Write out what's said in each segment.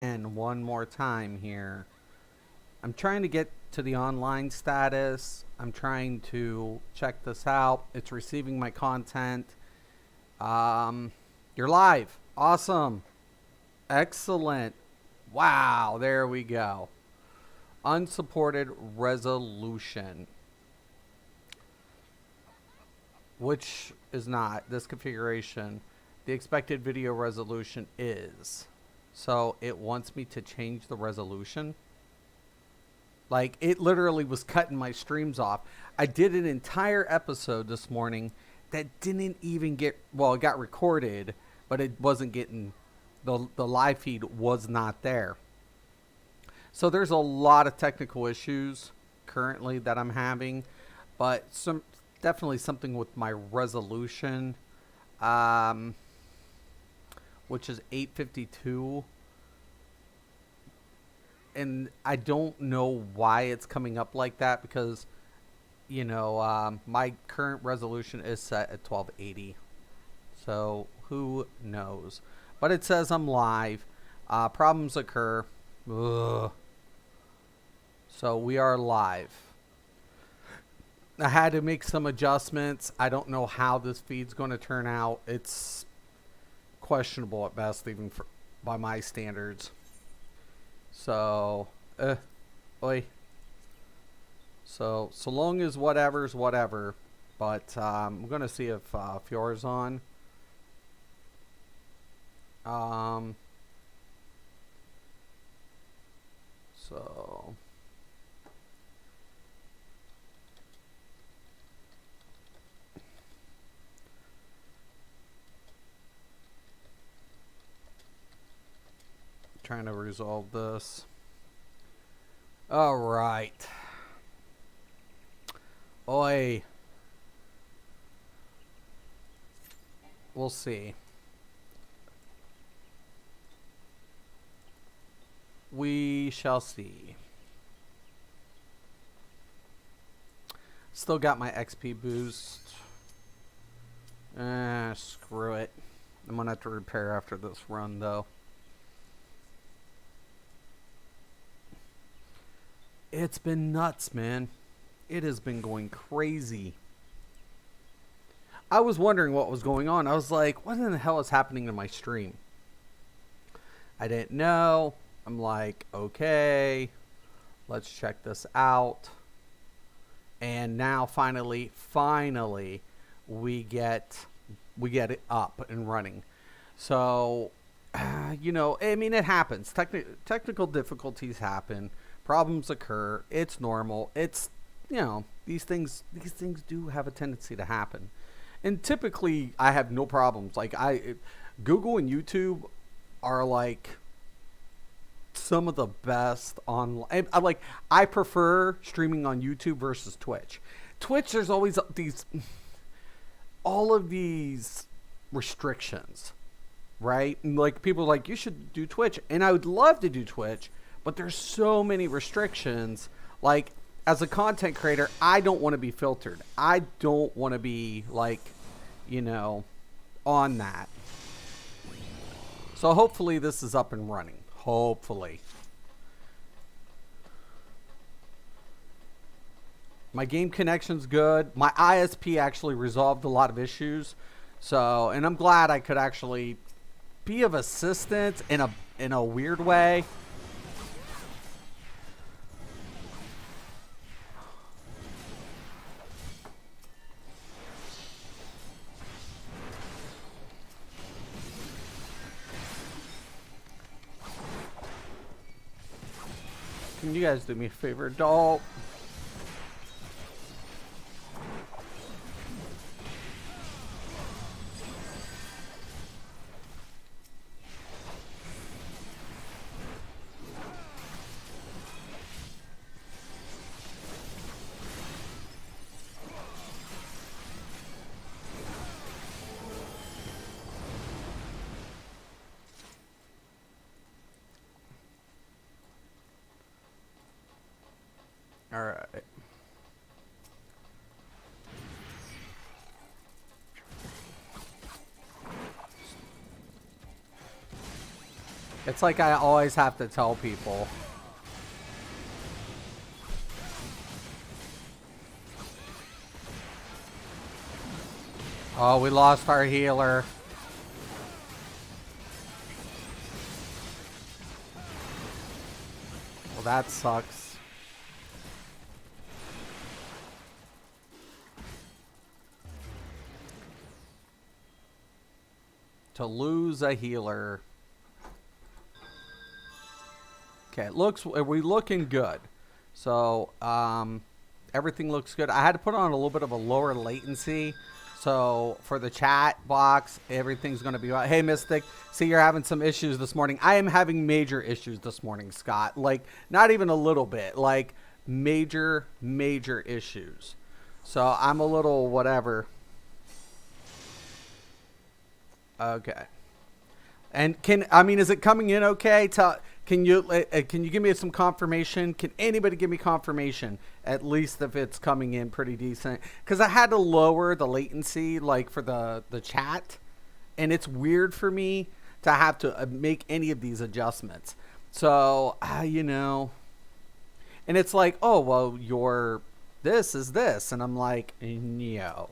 And one more time here. I'm trying to get to the online status. I'm trying to check this out. It's receiving my content. Um, you're live. Awesome. Excellent. Wow. There we go. Unsupported resolution, which is not this configuration. The expected video resolution is. So it wants me to change the resolution. Like, it literally was cutting my streams off. I did an entire episode this morning that didn't even get, well, it got recorded, but it wasn't getting, the live feed was not there. So there's a lot of technical issues currently that I'm having, but definitely something with my resolution, um, which is 852. And I don't know why it's coming up like that because, my current resolution is set at 1280. So who knows? But it says I'm live. Problems occur. Ugh. So we are live. I had to make some adjustments. I don't know how this feed's going to turn out. It's questionable at best, even by my standards. So, oi. So long as whatever's whatever. But I'm going to see if Fiora's on. So... trying to resolve this. All right. Oi. We'll see. We shall see. Still got my XP boost. Screw it. I'm gonna have to repair after this run though. It's been nuts, man. It has been going crazy. I was wondering what was going on. I was like, what in the hell is happening to my stream? I didn't know. I'm like, okay, let's check this out. And now finally, we get it up and running. So, I mean, it happens. Technical difficulties happen. Problems occur. It's normal. It's, these things do have a tendency to happen. And typically I have no problems. Like Google and YouTube are like some of the best online. I prefer streaming on YouTube versus Twitch. Twitch, there's always all of these restrictions, right? And like people are like, you should do Twitch. And I would love to do Twitch, but there's so many restrictions. Like, as a content creator, I don't want to be filtered. I don't want to be like, on that. So hopefully this is up and running. Hopefully. My game connection's good. My ISP actually resolved a lot of issues. So, and I'm glad I could actually be of assistance in a weird way. Can you guys do me a favor, doll? All right. It's like I always have to tell people. Oh, we lost our healer. Well, that sucks. To lose a healer. Okay, it looks, we're looking good. So, everything looks good. I had to put on a little bit of a lower latency. So for the chat box, everything's going to be right. Hey, Mystic, see you're having some issues this morning. I am having major issues this morning, Scott. Like, not even a little bit. Like, major, major issues. So I'm a little whatever. Okay. And is it coming in okay? Can you give me some confirmation? Can anybody give me confirmation? At least if it's coming in pretty decent. Because I had to lower the latency, like for the chat, and it's weird for me to have to make any of these adjustments. So and it's like, oh well, your this is this, and I'm like, no.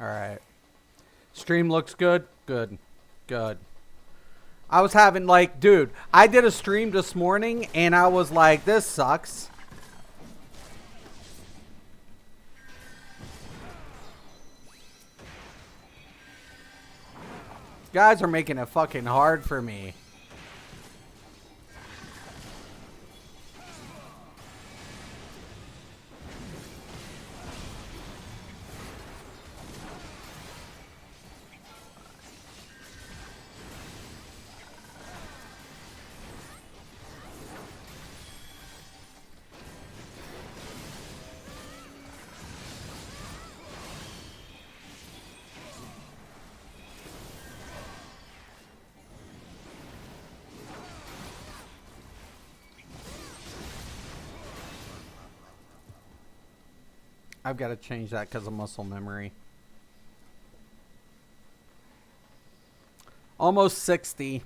All right. Stream looks good. Good. Good. I was having like, dude, I did a stream this morning and I was like, this sucks. Guys are making it fucking hard for me. I've got to change that because of muscle memory. Almost 60.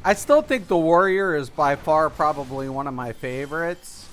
I still think the Warrior is by far probably one of my favorites.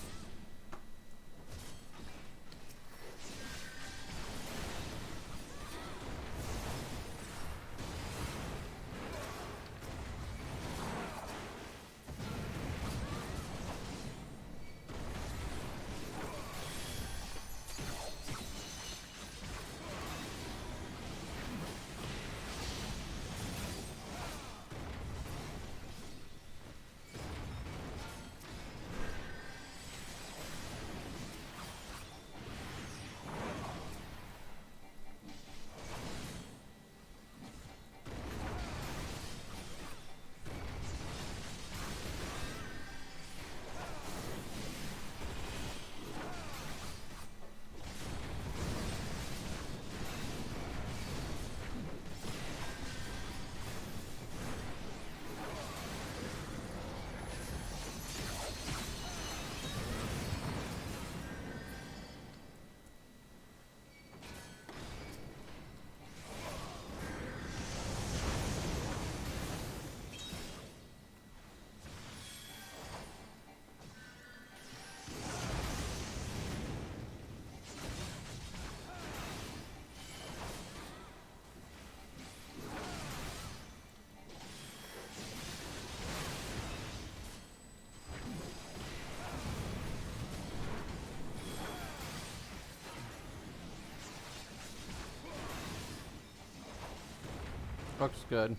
Looks good.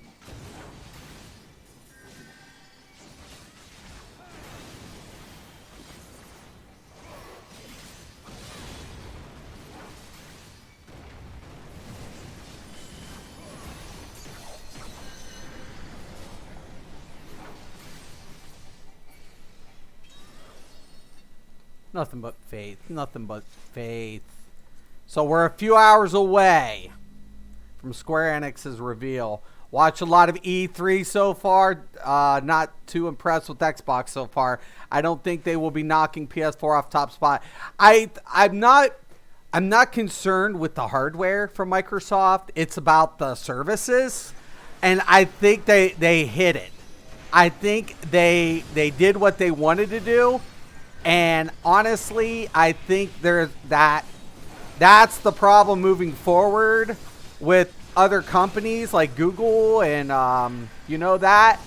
Nothing but faith. Nothing but faith. So we're a few hours away from Square Enix's reveal. Watch a lot of E3 so far. Not too impressed with Xbox so far. I don't think they will be knocking PS4 off top spot. I'm not concerned with the hardware from Microsoft. It's about the services, and I think they hit it. I think they did what they wanted to do. And honestly, I think that's the problem moving forward with other companies like Google and that.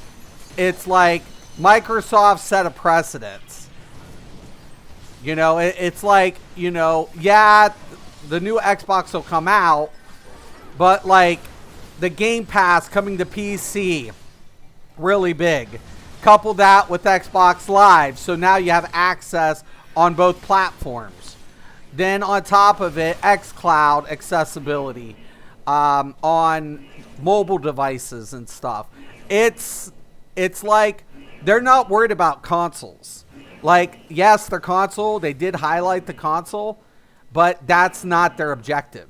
It's like Microsoft set a precedence. It's like, yeah, the new Xbox will come out, but like the Game Pass coming to PC, really big. Couple that with Xbox Live, so now you have access on both platforms. Then on top of it, xCloud accessibility on mobile devices and stuff. It's like they're not worried about consoles. Like, yes, their console, they did highlight the console, but that's not their objective.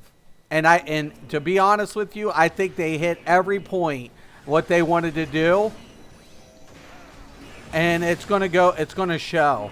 And to be honest with you, I think they hit every point what they wanted to do. And it's going to show.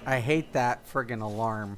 I hate that friggin' alarm.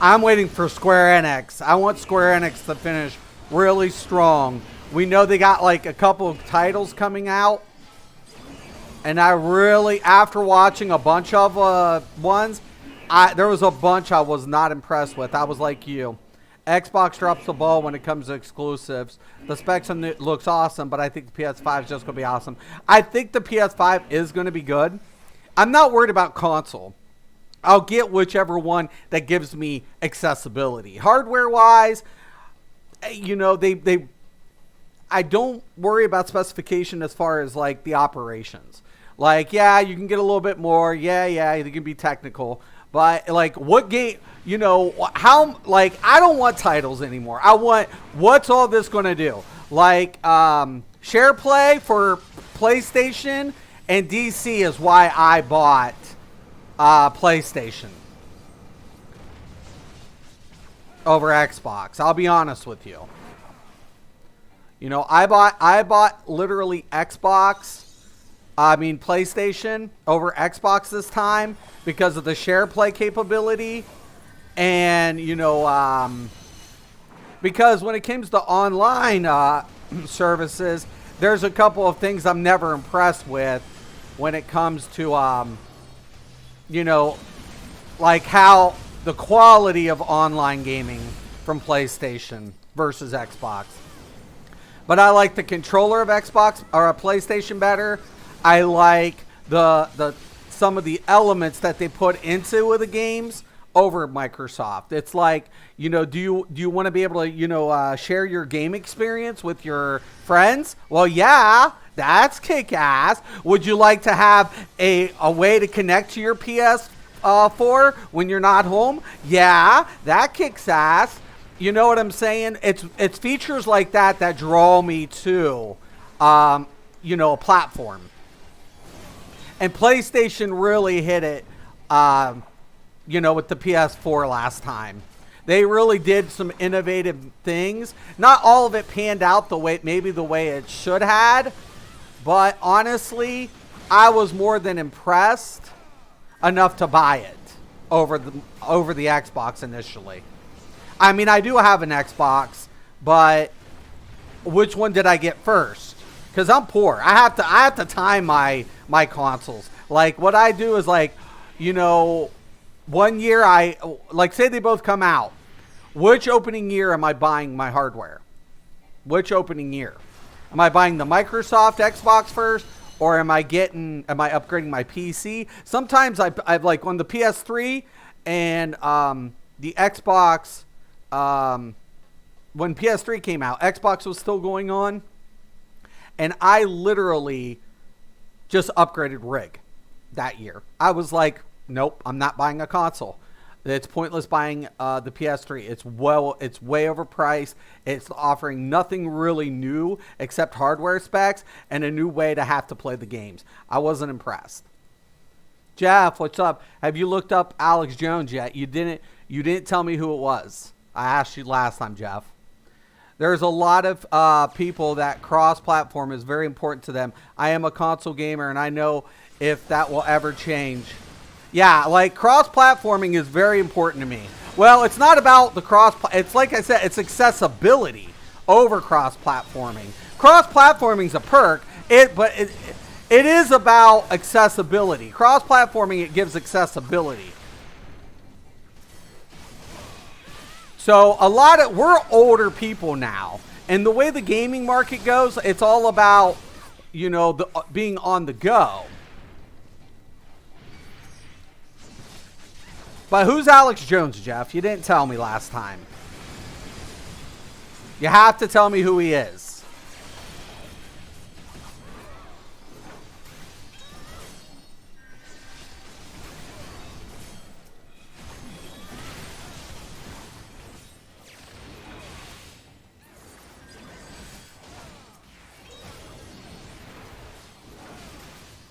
I'm waiting for Square Enix. I want Square Enix to finish really strong. We know they got like a couple of titles coming out. And I really, after watching a bunch of ones, there was a bunch I was not impressed with. I was like you. Xbox drops the ball when it comes to exclusives. The specs on it looks awesome, but I think the PS5 is just going to be awesome. I think the PS5 is going to be good. I'm not worried about console. I'll get whichever one that gives me accessibility. Hardware-wise, I don't worry about specification as far as, like, the operations. Like, yeah, you can get a little bit more. Yeah, you can be technical. But, like, what game, I don't want titles anymore. I want, what's all this going to do? Like, share play for PlayStation and DC is why I bought PlayStation. over Xbox. I'll be honest with you. You know, I bought literally PlayStation over Xbox this time because of the share play capability. And, you know, because when it comes to online services, there's a couple of things I'm never impressed with when it comes to, you know, like how the quality of online gaming from PlayStation versus Xbox. But I like the controller of Xbox or a PlayStation better. I like the some of the elements that they put into the games over Microsoft. It's like, you know, do you want to be able to, you know, share your game experience with your friends? Well, yeah, that's kick-ass. Would you like to have a way to connect to your PS4 when you're not home? Yeah, that kicks ass. You know what I'm saying? It's features like that that draw me to, you know, a platform. And PlayStation really hit it, you know, with the PS4 last time. They really did some innovative things. Not all of it panned out the way it should had, but honestly, I was more than impressed enough to buy it over the Xbox initially. I mean, I do have an Xbox, but which one did I get first? Because I'm poor. I have to time my consoles. Like, what I do is, like, you know, one year say they both come out. Which opening year am I buying my hardware? Which opening year? Am I buying the Microsoft Xbox first, or am I upgrading my PC? Sometimes I've like on the PS3 and the Xbox. When PS3 came out, Xbox was still going on, and I literally just upgraded rig that year. I was like, nope, I'm not buying a console. It's pointless buying the PS3. It's way overpriced. It's offering nothing really new except hardware specs and a new way to have to play the games. I wasn't impressed. Jeff, what's up? Have you looked up Alex Jones yet? You didn't tell me who it was. I asked you last time, Jeff. There's a lot of people that cross-platform is very important to them. I am a console gamer, and I know if that will ever change. Yeah, like cross-platforming is very important to me. Well, it's not about the it's like I said, it's accessibility over cross-platforming. Cross-platforming is a perk, but it is about accessibility. Cross-platforming, it gives accessibility. So we're older people now, and the way the gaming market goes, it's all about, you know, being on the go. But who's Alex Jones, Jeff? You didn't tell me last time. You have to tell me who he is.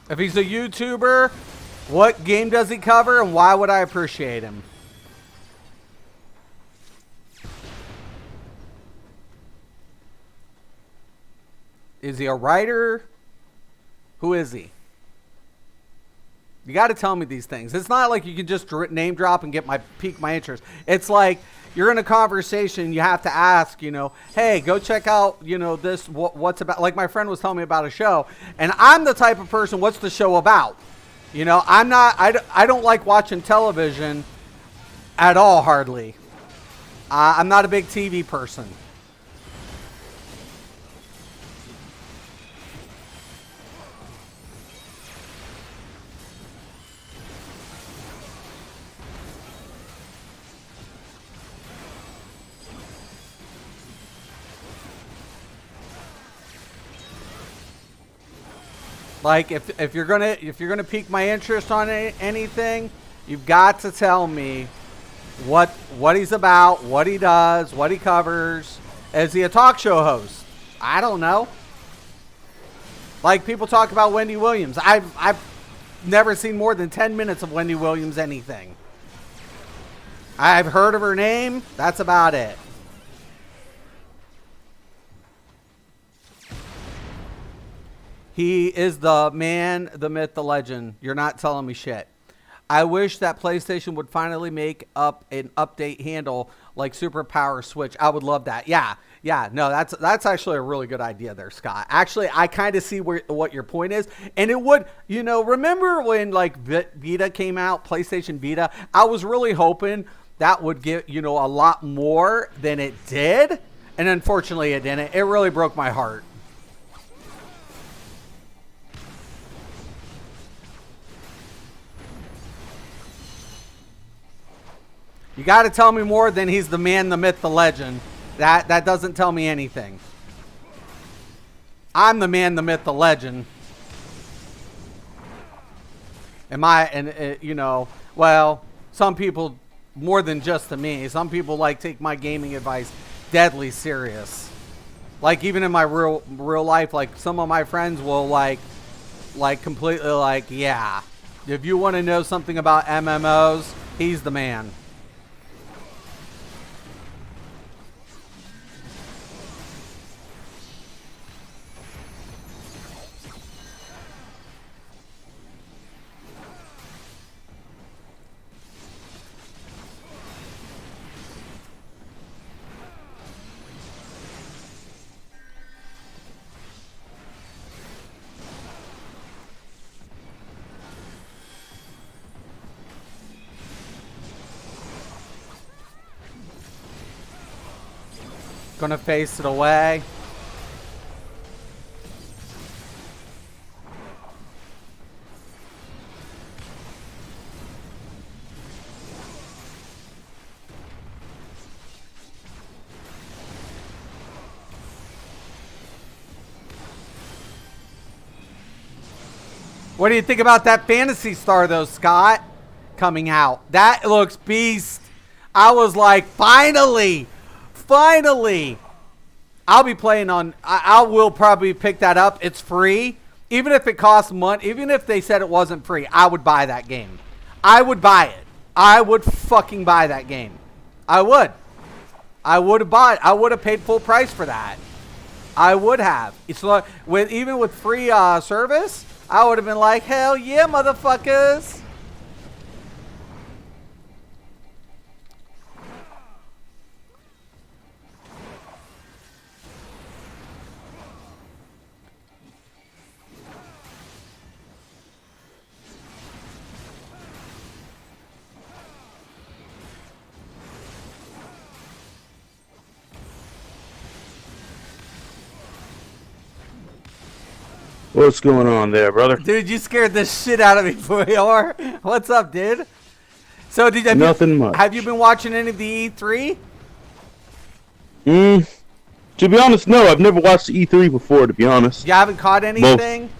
If he's a YouTuber, what game does he cover, and why would I appreciate him? Is he a writer? Who is he? You got to tell me these things. It's not like you can just name drop and pique my interest. It's like you're in a conversation, you have to ask, you know, hey, go check out, you know, this, what's about. Like my friend was telling me about a show, and I'm the type of person, what's the show about? You know, I don't like watching television at all, hardly. I'm not a big TV person. Like if you're gonna pique my interest on anything, you've got to tell me what he's about, what he does, what he covers. Is he a talk show host? I don't know. Like people talk about Wendy Williams. I've never seen more than 10 minutes of Wendy Williams anything. I've heard of her name. That's about it. He is the man, the myth, the legend. You're not telling me shit. I wish that PlayStation would finally make up an update handle like Superpower Switch. I would love that. Yeah. No, that's actually a really good idea there, Scott. Actually, I kind of see what your point is. And it would, remember when like Vita came out, PlayStation Vita? I was really hoping that would get, a lot more than it did. And unfortunately it didn't. It really broke my heart. You got to tell me more than he's the man, the myth, the legend. That doesn't tell me anything. I'm the man, the myth, the legend. Well, some people more than just to me. Some people take my gaming advice deadly serious. Like even in my real life, like some of my friends will like completely yeah. If you want to know something about MMOs, he's the man. Gonna face it away. What do you think about that Phantasy Star though, Scott? Coming out. That looks beast. I was like, finally. I'll be playing on, I will probably pick that up. It's free. Even if it costs money, even if they said it wasn't free, I would buy that game. I would buy it. I would fucking buy that game. I would. I would have bought it. I would have paid full price for that. I would have. It's like, even with free service, I would have been like, hell yeah, motherfuckers. What's going on there, brother? Dude, you scared the shit out of me, Boyor. What's up, dude? So, Nothing much. Have you been watching any of the E3? To be honest, no. I've never watched the E3 before, to be honest. You haven't caught anything?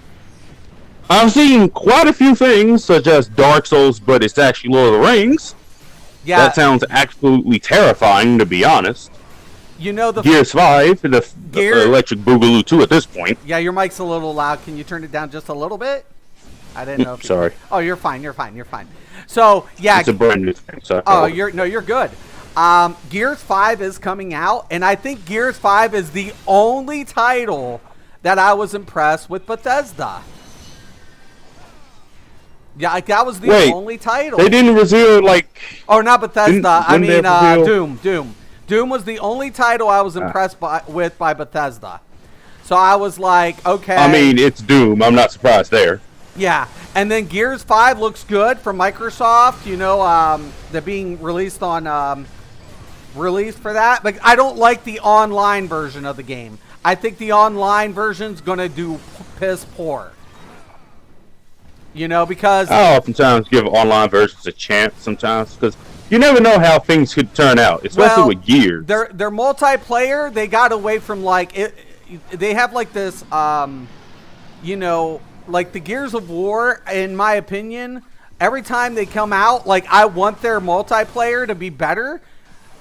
I've seen quite a few things, such as Dark Souls, but it's actually Lord of the Rings. Yeah. That sounds absolutely terrifying, to be honest. You know the Gears 5, the Electric Boogaloo 2 at this point. Yeah, your mic's a little loud. Can you turn it down just a little bit? I didn't know. Sorry. Oh, you're fine. So yeah, it's a brand new thing. So you're good. Gears 5 is coming out, and I think Gears 5 is the only title that I was impressed with Bethesda. Yeah, that was the only title. They didn't reveal Oh, not Bethesda. I mean, Doom. Doom was the only title I was impressed with by Bethesda. So I was like, okay. I mean, it's Doom. I'm not surprised there. Yeah. And then Gears 5 looks good from Microsoft. They're being released on release for that. But I don't like the online version of the game. I think the online version's going to do piss poor. Because I oftentimes give online versions a chance sometimes because you never know how things could turn out, especially with Gears. Their multiplayer, they got away from they have this, the Gears of War, in my opinion, every time they come out, I want their multiplayer to be better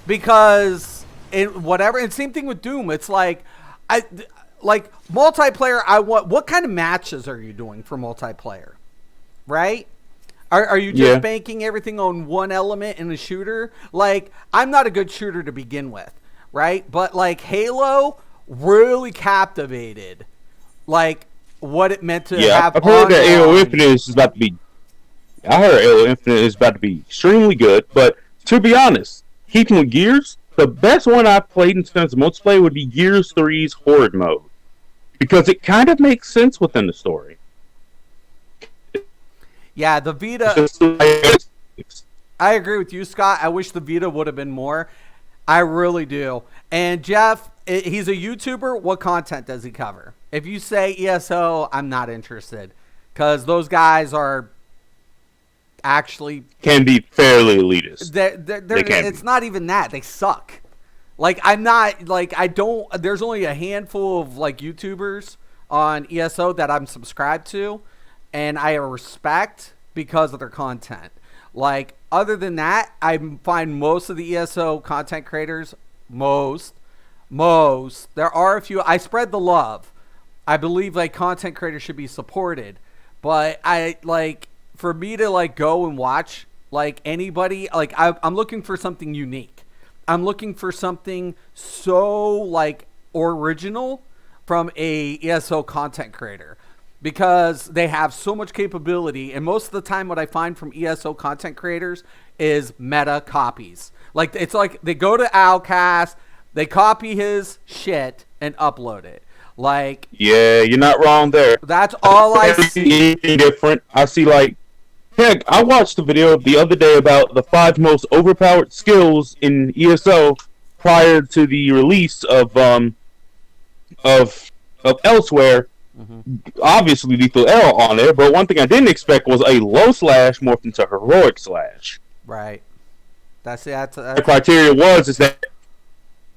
because and same thing with Doom. It's multiplayer, what kind of matches are you doing for multiplayer? Right? Are you just banking everything on one element in a shooter? Like, I'm not a good shooter to begin with, right? But like Halo really captivated, like what it meant to have. I've heard that Halo Infinite is about to be. I heard Halo Infinite is about to be extremely good, but to be honest, keeping with Gears, the best one I've played in terms of multiplayer would be Gears 3's Horde mode, because it kind of makes sense within the story. Yeah, the Vita. I agree with you, Scott. I wish the Vita would have been more. I really do. And Jeff, he's a YouTuber. What content does he cover? If you say ESO, I'm not interested, because those guys are actually can be fairly elitist. It's not even that. They suck. Like, I'm not, like, I don't, there's only a handful of like YouTubers on ESO that I'm subscribed to, and I respect because of their content. Like, other than that, I find most of the ESO content creators, most, there are a few, I spread the love. I believe like content creators should be supported, but I like, for me to like go and watch like anybody, like I'm looking for something unique. I'm looking for something so like original from a ESO content creator, because they have so much capability. And most of the time what I find from ESO content creators is meta copies. Like, it's like they go to Owlcast, they copy his shit and upload it. Like, yeah, you're not wrong there. That's all I see. Anything different. I see, like, heck, I watched a video the other day about the 5 most overpowered skills in ESO prior to the release of Elsewhere. Mm-hmm. Obviously, Lethal Arrow on there, but one thing I didn't expect was a low slash morphed into heroic slash. Right. That's the criteria is that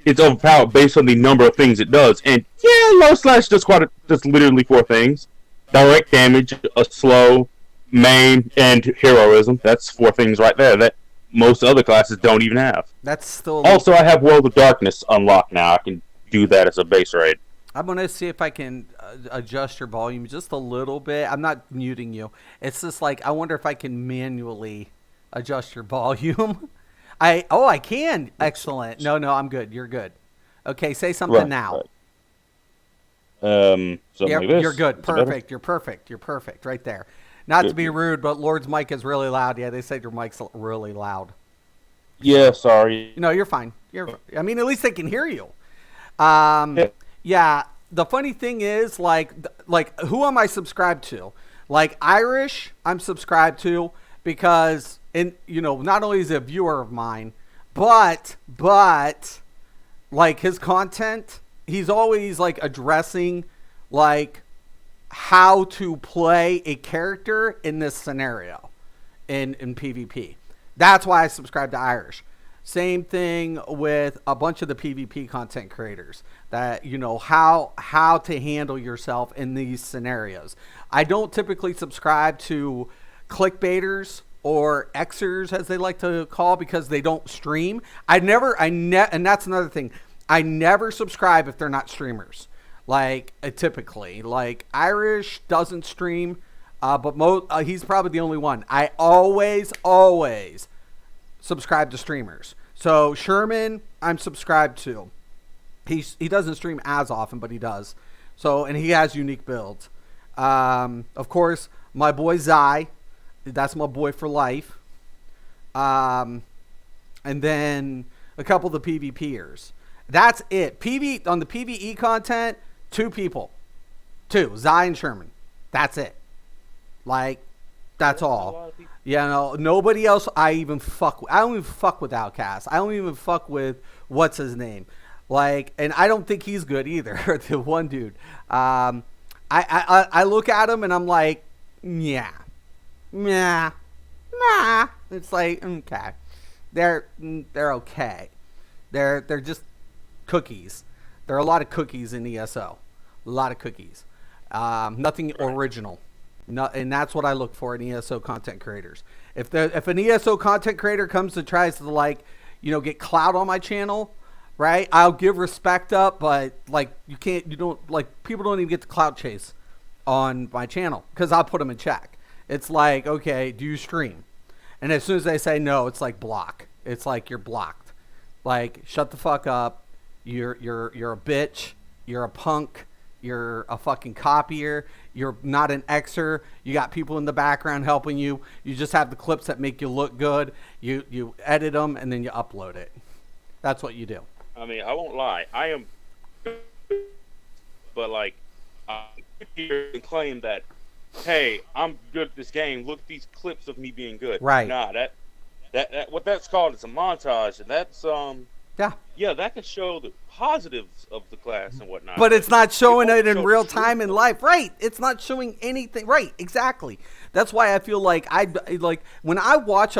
it's overpowered based on the number of things it does, and yeah, low slash does just literally 4 things: direct damage, a slow, main, and heroism. That's 4 things right there that most other classes don't even have. That's still also, I have World of Darkness unlocked now. I can do that as a base raid. I'm going to see if I can adjust your volume just a little bit. I'm not muting you. It's just like, I wonder if I can manually adjust your volume. I can. Excellent. No, I'm good. You're good. Okay, say something now. Right. Something like this. You're good. Perfect. You're perfect. You're perfect right there. Not to be rude, but Lord's mic is really loud. Yeah, they said your mic's really loud. Yeah, sorry. No, you're fine. I mean, at least they can hear you. Yeah, the funny thing is, like, who am I subscribed to? Like, Irish, I'm subscribed to because, not only is he a viewer of mine, but, like, his content, he's always, like, addressing, like, how to play a character in this scenario in PvP. That's why I subscribe to Irish. Same thing with a bunch of the PvP content creators that, how to handle yourself in these scenarios. I don't typically subscribe to clickbaiters or Xers, as they like to call, because they don't stream. And that's another thing. I never subscribe if they're not streamers. Like, typically, like, Irish doesn't stream, but he's probably the only one. I always subscribe to streamers. So Sherman, I'm subscribed to. He doesn't stream as often, but he does. So, and he has unique builds. Of course, my boy Zai, that's my boy for life. And then a couple of the PvPers. That's it. On the PvE content, 2 people. 2, Zai and Sherman. That's it. Like, that's all. Yeah, no, nobody else I don't even fuck with Outcast. I don't even fuck with what's his name. Like, and I don't think he's good either. The one dude. I look at him and I'm like, nah. It's like, okay. They're okay. They're just cookies. There are a lot of cookies in ESO. A lot of cookies. Nothing original. No, and that's what I look for in ESO content creators. If an ESO content creator tries to get clout on my channel, right? I'll give respect up, but people don't even get the clout chase on my channel because I'll put them in check. It's like, okay, do you stream? And as soon as they say no, it's like block. It's like you're blocked. Like, shut the fuck up. You're a bitch. You're a punk. You're a fucking copier. You're not an Xer. You got people in the background helping you. You just have the clips that make you look good. You edit them and then you upload it. That's what you do. I mean, I won't lie. I am, but like, I hear and claim that, hey, I'm good at this game. Look at these clips of me being good. Right. Nah, that what that's called is a montage, and that's Yeah. that can show the positives of the class and whatnot. But it's not showing won't it in show real the time in truth. life. Right. It's not showing anything. Right. Exactly. That's why I feel like like when I watch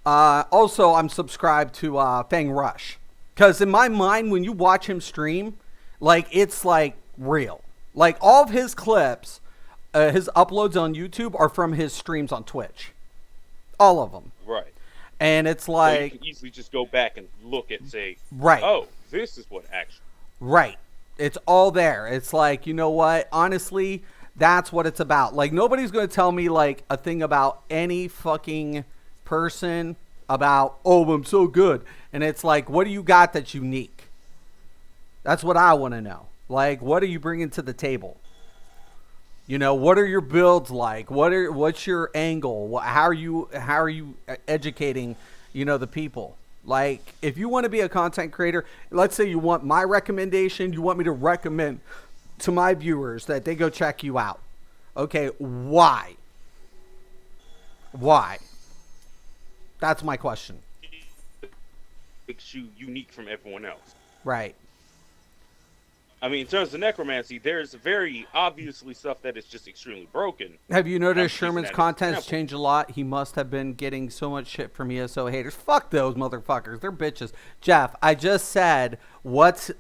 also I'm subscribed to Fang Rush. Because in my mind, when you watch him stream, like it's like real. Like all of his clips, his uploads on YouTube are from his streams on Twitch. All of them. Right. And it's So you like, can easily just go back and look and say, right. oh, this is what actually. Right. It's all there. It's like, you know what? Honestly, that's what it's about. Like, nobody's going to tell me, like, a thing about any fucking person about, oh, I'm so good. And it's like, what do you got that's unique? That's what I want to know. Like, what are you bringing to the table? You know, what are your builds like? What's your angle? How are you educating, you know, the people? Like, if you want to be a content creator, let's say you want my recommendation, you want me to recommend to my viewers that they go check you out. Okay, why? Why? That's my question. Makes you unique from everyone else. Right. I mean, in terms of necromancy, there's very obviously stuff that is just extremely broken. Have you I'm noticed using Sherman's that as an content's example. changed a lot? He must have been getting so much shit from ESO haters. Fuck those motherfuckers. They're bitches. Jeff, I just said what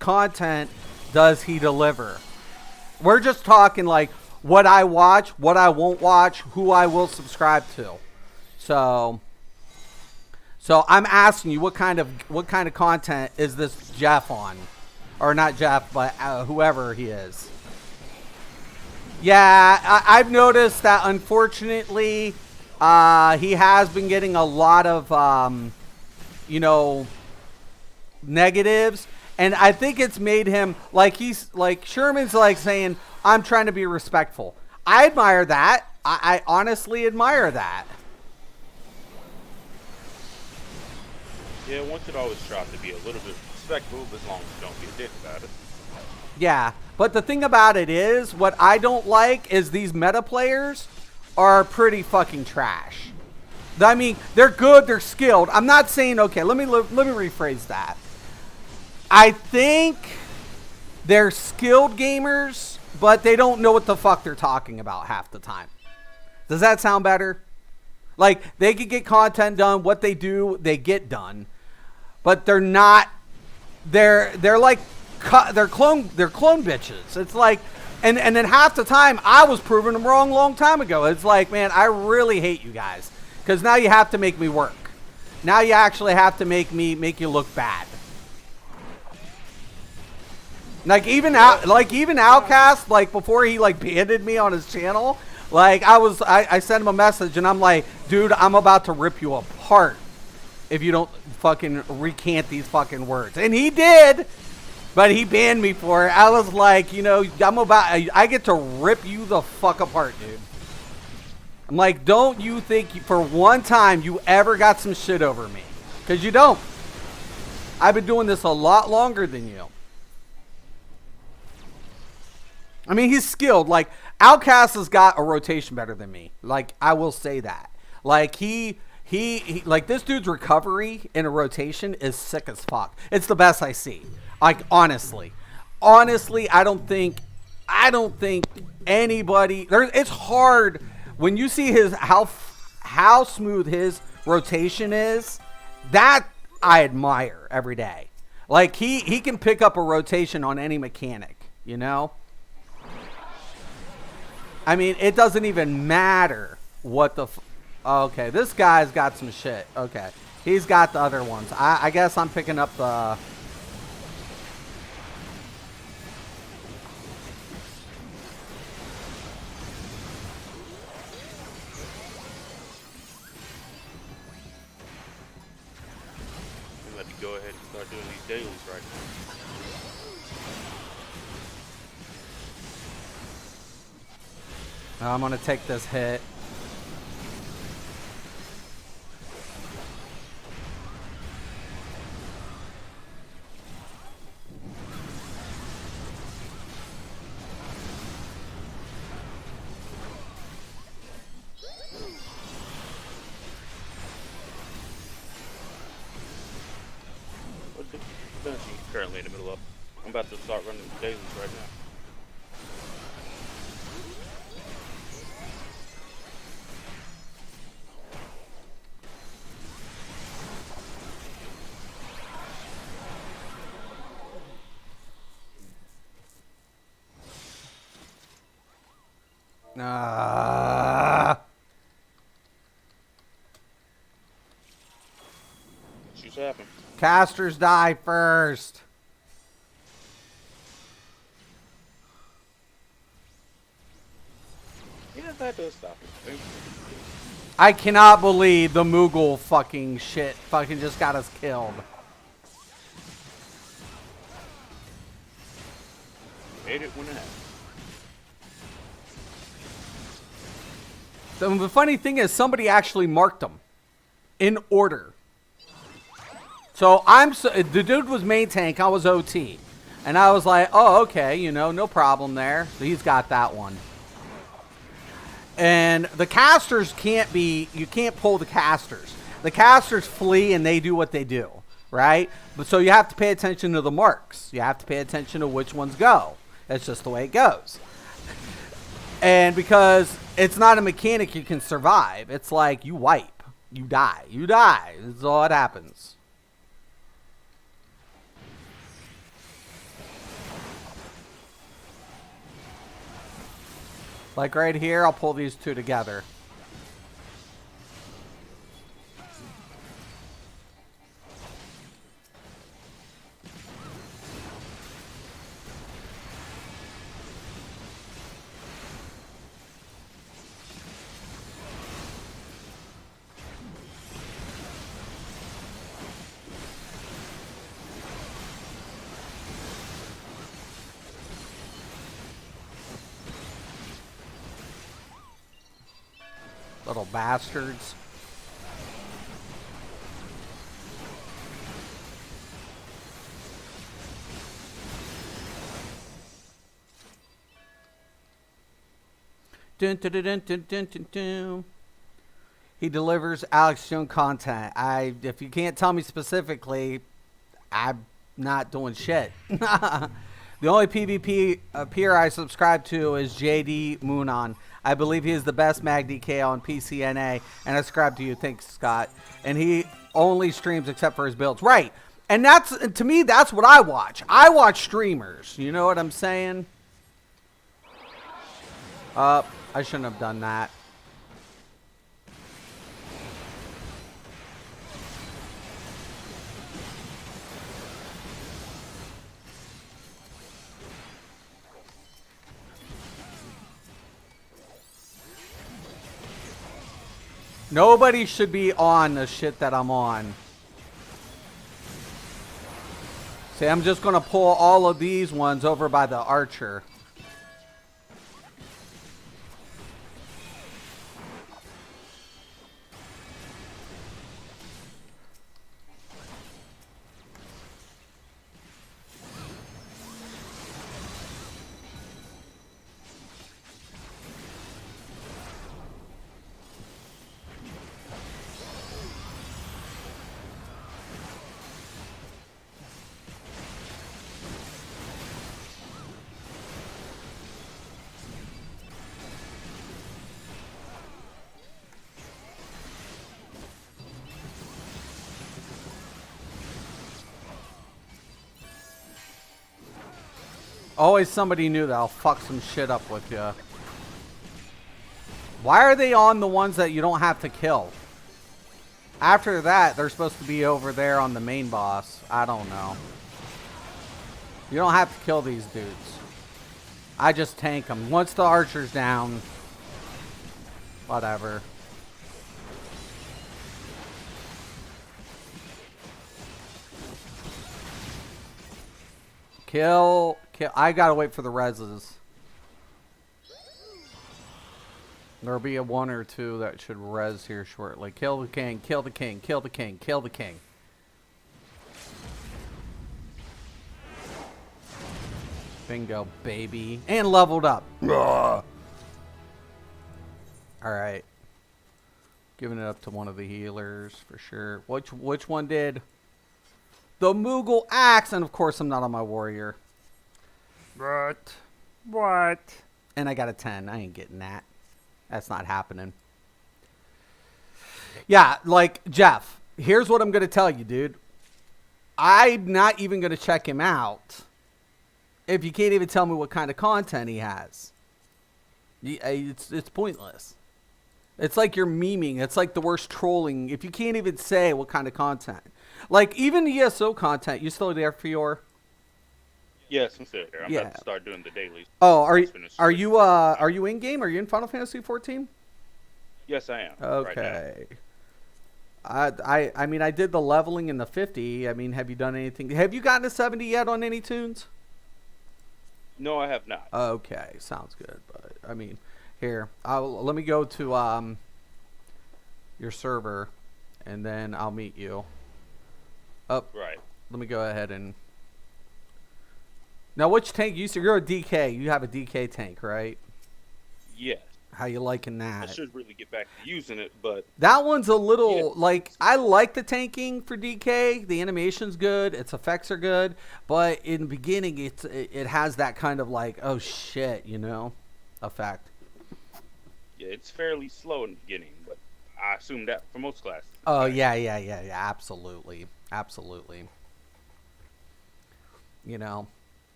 content does he deliver? We're just talking like what I watch, what I won't watch, who I will subscribe to. So I'm asking you what kind of content is this Jeff on? Or not Jeff, but whoever he is. Yeah, I've noticed that unfortunately he has been getting a lot of, you know, negatives. And I think it's made him, like Sherman's like saying, I'm trying to be respectful. I admire that. I honestly admire that. Yeah, one should always strive to be a little bit respectful, as long as you don't be a dick about it. Yeah, but the thing about it is, what I don't like is these meta players are pretty fucking trash. I mean, they're good, they're skilled. I'm not saying, okay, let me rephrase that. I think they're skilled gamers, but they don't know what the fuck they're talking about half the time. Does that sound better? Like, they could get content done, what they do, they get done. But they're not, they're like, they're clone bitches. It's like, and then half the time I was proving them wrong a long time ago. It's like, man, I really hate you guys. Because now you have to make me work. Now you actually have to make you look bad. Like even Outcast, like before he like banned me on his channel, like I sent him a message and I'm like, dude, I'm about to rip you apart if you don't fucking recant these fucking words. And he did, but he banned me for it. I was like, you know, I get to rip you the fuck apart, dude. I'm like, don't you think for one time you ever got some shit over me? Because you don't. I've been doing this a lot longer than you. I mean, he's skilled. Like, Outcast has got a rotation better than me. Like, I will say that. Like, he like, this dude's recovery in a rotation is sick as fuck. It's the best I see. Like, honestly, I don't think anybody. It's hard when you see how smooth his rotation is. That I admire every day. Like, he can pick up a rotation on any mechanic. You know. I mean, it doesn't even matter what the. Okay, this guy's got some shit. Okay, he's got the other ones. I guess I'm picking up the. go ahead and start doing these dailies right now. I'm gonna take this hit. What dungeon you currently in the middle of? I'm about to start running the dailies right now. What's happening? Casters die first. Yeah, that does stop it. I cannot believe the Moogle fucking shit fucking just got us killed. Made it when it happened. The funny thing is, somebody actually marked them in order. So the dude was main tank, I was OT. And I was like, oh, okay, you know, no problem there. So he's got that one. And the casters you can't pull the casters. The casters flee and they do what they do, right? But so you have to pay attention to the marks. You have to pay attention to which ones go. That's just the way it goes. And because it's not a mechanic you can survive, it's like you wipe, you die. That's all that happens. Like right here, I'll pull these two together. Little bastards. Dun, dun, dun, dun, dun, dun, dun, dun. He delivers Alex Jones content. If you can't tell me specifically, I'm not doing shit. The only PvP peer I subscribe to is JD Moonon. I believe he is the best Mag DK on PCNA, and I subscribe to you. Thanks, Scott. And he only streams except for his builds. Right. And to me, that's what I watch. I watch streamers. You know what I'm saying? I shouldn't have done that. Nobody should be on the shit that I'm on. See, I'm just going to pull all of these ones over by the archer. Always somebody new that'll fuck some shit up with you. Why are they on the ones that you don't have to kill? After that, they're supposed to be over there on the main boss. I don't know. You don't have to kill these dudes. I just tank them. Once the archer's down, whatever. Kill. I gotta wait for the reses. There'll be a 1 or 2 that should res here shortly. Kill the king, kill the king, kill the king, kill the king. Bingo, baby. And leveled up. Alright. Giving it up to one of the healers for sure. Which one did? The Moogle Axe. And of course I'm not on my warrior. What? And I got a 10. I ain't getting that. That's not happening. Yeah, like, Jeff, here's what I'm going to tell you, dude. I'm not even going to check him out if you can't even tell me what kind of content he has. It's pointless. It's like you're memeing. It's like the worst trolling if you can't even say what kind of content. Like, even ESO content, you still there for your... Yes, I'm still here. I'm about to start doing the dailies. Oh, are you in game? Are you in Final Fantasy 14? Yes, I am. Okay. Right now. I mean, I did the leveling in the 50. I mean, have you done anything? Have you gotten to 70 yet on any tunes? No, I have not. Okay, sounds good. But I mean, here, let me go to your server, and then I'll meet you. Right. Let me go ahead and. Now, which tank you're a DK? You have a DK tank, right? Yes. How you liking that? I should really get back to using it, but that one's a little like I like the tanking for DK. The animation's good, its effects are good, but in the beginning, it has that kind of like oh shit, effect. Yeah, it's fairly slow in the beginning, but I assume that for most classes. Oh yeah, absolutely.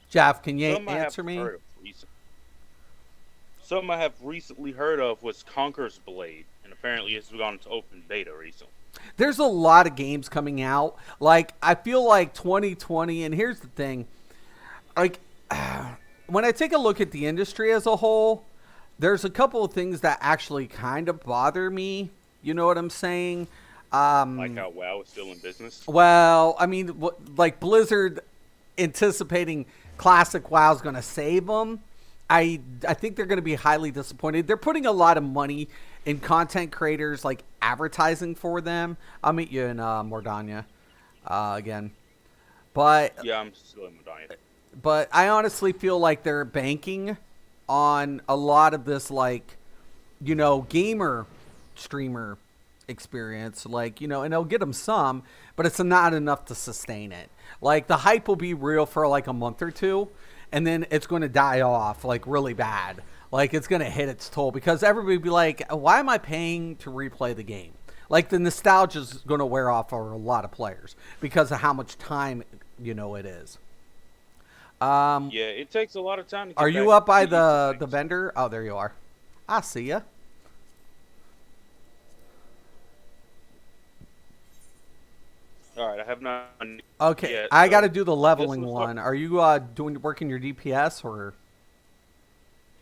Jeff, can you answer me? Something I have recently heard of was Conqueror's Blade, and apparently it's gone into open beta recently. There's a lot of games coming out. Like, I feel like 2020, and here's the thing. Like, when I take a look at the industry as a whole, there's a couple of things that actually kind of bother me. You know what I'm saying? Like how WoW is still in business? Well, I mean, like Blizzard anticipating Classic WoW is going to save them. I think they're going to be highly disappointed. They're putting a lot of money in content creators, like advertising for them. I'll meet you in Mordania again. But yeah, I'm still in Mordania. But I honestly feel like they're banking on a lot of this, like, gamer streamer experience. Like, and they'll get them some, but it's not enough to sustain it. Like, the hype will be real for like a month or two. And then it's going to die off, like, really bad. Like, it's going to hit its toll. Because everybody will be like, why am I paying to replay the game? Like, the nostalgia is going to wear off for a lot of players. Because of how much time, it is. Yeah, it takes a lot of time to get Are you up by the vendor? Oh, there you are. I see ya. All right, I have not. Okay, yet, I so got to do the leveling one. Are you working your DPS or?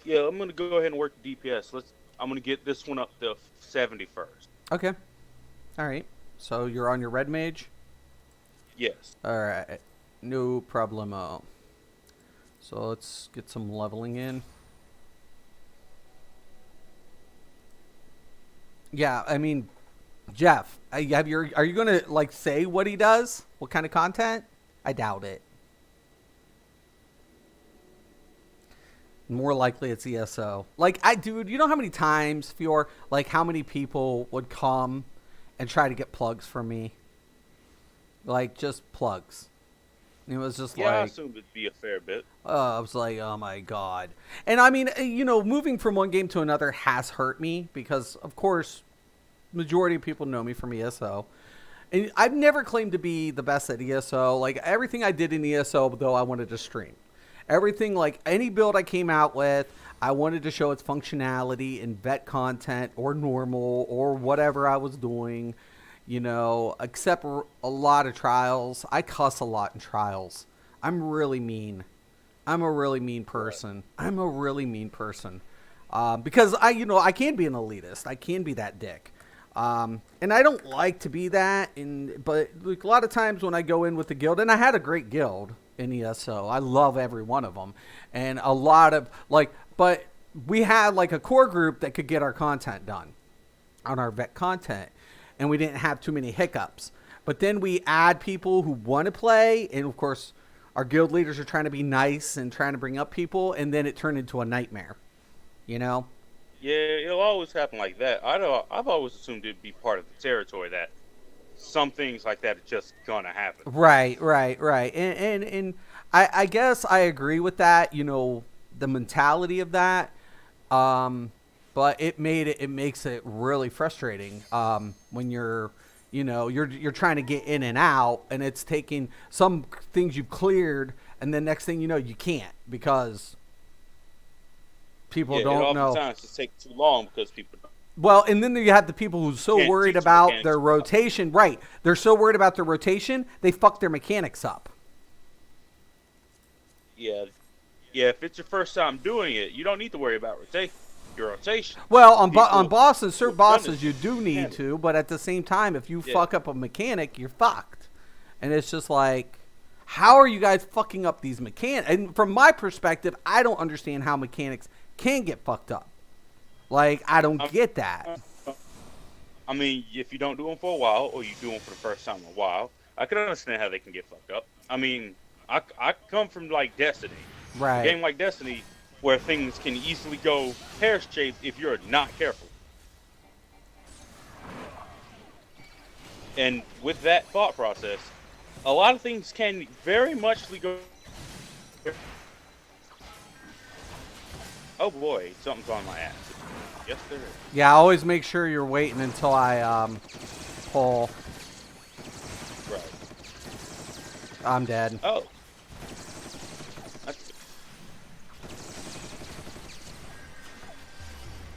Yeah, I'm gonna go ahead and work the DPS. I'm gonna get this one up to 70 first. Okay. All right. So you're on your red mage. Yes. All right. No problemo. So let's get some leveling in. Yeah, I mean, Jeff, are you going to, like, say what he does? What kind of content? I doubt it. More likely it's ESO. Like, dude, you know how many times, Fior, like, how many people would come and try to get plugs from me? Like, just plugs. It was just like... Yeah, I assumed it'd be a fair bit. I was like, oh my God. And I mean, moving from one game to another has hurt me because, of course, majority of people know me from ESO. And I've never claimed to be the best at ESO. Like, everything I did in ESO, though, I wanted to stream. Everything, like, any build I came out with, I wanted to show its functionality in vet content or normal or whatever I was doing. Except a lot of trials. I cuss a lot in trials. I'm really mean. I'm a really mean person. Because I can be an elitist. I can be that dick. And I don't like to be that, but like a lot of times when I go in with the guild, and I had a great guild in ESO, I love every one of them, and a lot of like, but we had like a core group that could get our content done on our vet content, and we didn't have too many hiccups. But then we add people who want to play, and of course, our guild leaders are trying to be nice and trying to bring up people, and then it turned into a nightmare, you know? Yeah, it'll always happen like that. I've always assumed it'd be part of the territory that some things like that are just gonna happen. Right, right, right. And I guess I agree with that, you know, the mentality of that. But it makes it really frustrating when you're trying to get in and out, and it's taking some things you've cleared, and then next thing you know you can't because people Yeah, don't it know. oftentimes just takes too long because people Well, and then you have the people who's so can't worried teach about mechanics their properly. rotation. Right. They're so worried about their rotation, they fuck their mechanics up. Yeah, yeah. If it's your first time doing it, you don't need to worry about your rotation. Well, on People bosses, certain who've done bosses, it you do need can. to, but at the same time, if you Yeah. fuck up a mechanic, you're fucked. And it's just like, how are you guys fucking up these mechanics? And from my perspective, I don't understand how mechanics can get fucked up. Like, I don't get that. I mean, if you don't do them for a while, or you do them for the first time in a while, I can understand how they can get fucked up. I mean, I come from like Destiny, a Right. game like Destiny, where things can easily go pear-shaped if you're not careful. And with that thought process, a lot of things can very much go. Oh boy, something's on my ass. Yes, there is. Yeah, always make sure you're waiting until I pull. Right. I'm dead. Oh. That's,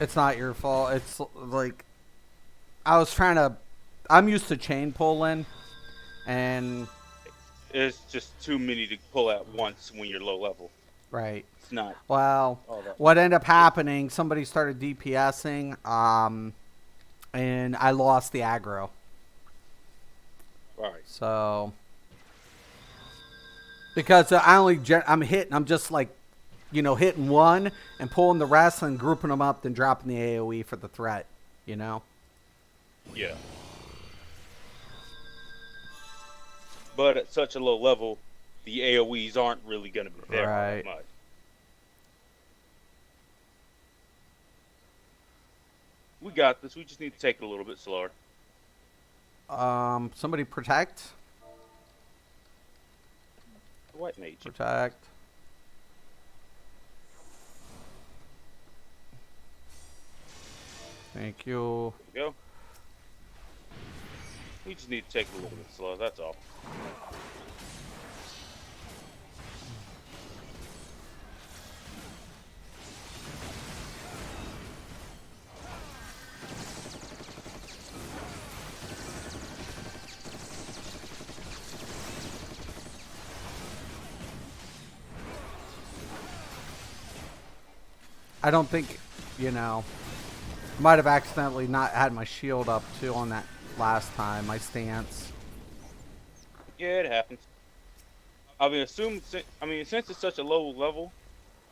It's not your fault. It's like I'm used to chain pulling, and it's just too many to pull at once when you're low level. right. It's not Well, all that. what ended up happening? Somebody started DPSing, and I lost the aggro. Right. So because I'm hitting, I'm just like, hitting one and pulling the rest and grouping them up, then dropping the AOE for the threat. You know. Yeah. But at such a low level, the AoEs aren't really going to be there all Right. that much. We got this. We just need to take it a little bit slower. Somebody protect. White mage. Protect. Thank you. There we go. We just need to take it a little bit slow. That's all. I don't think, might have accidentally not had my shield up too on that last time, my stance. Yeah, it happens. I mean, since it's such a low level,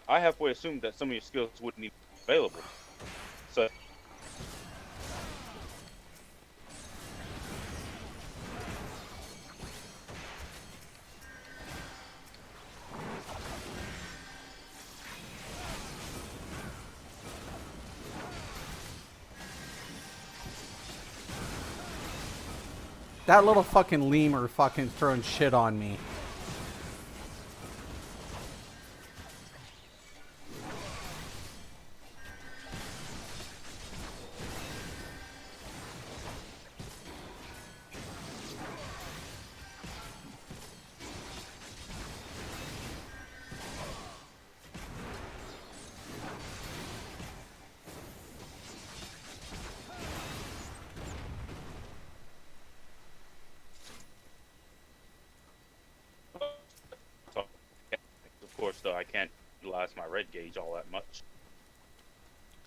I halfway assumed that some of your skills wouldn't even be available. So, That little fucking lemur fucking throwing shit on me. of course, though, I can't utilize my red gauge all that much.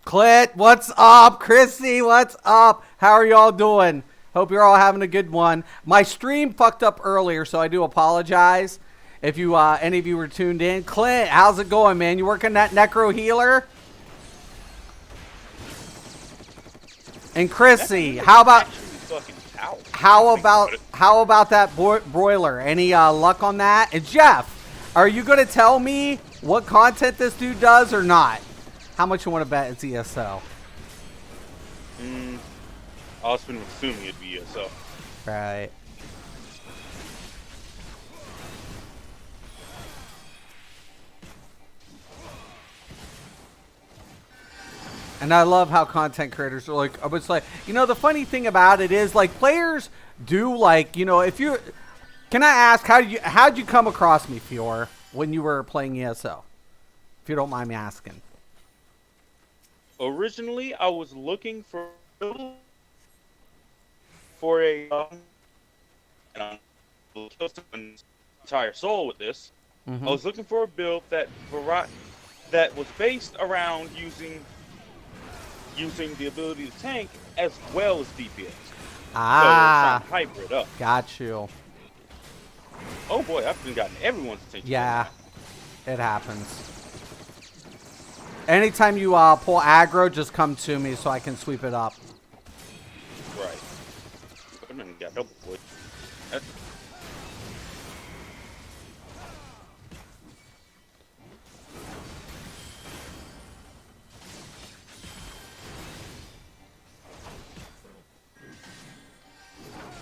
Clint, what's up? Chrissy, what's up? How are y'all doing? Hope you're all having a good one. My stream fucked up earlier, so I do apologize if you any of you were tuned in. Clint, how's it going, man? You working that necro healer? And Chrissy, how about that broiler? Any luck on that? And Jeff, are you gonna tell me what content this dude does or not? How much you want to bet it's ESO? I was been assuming it'd be ESO. Right. And I love how content creators are like, it's like, the funny thing about it is, like, players do, like, if you, can I ask, how'd you come across me, Fior, when you were playing ESO? If you don't mind me asking. Originally, I was looking for a and I'm entire soul with this. Mm-hmm. I was looking for a build that was based around using the ability to tank as well as DPS. Ah, so hybrid up. Got you. Oh boy, I've been gotten everyone's attention. Yeah, it happens. Anytime you pull aggro, just come to me so I can sweep it up. Right. I done got double wood.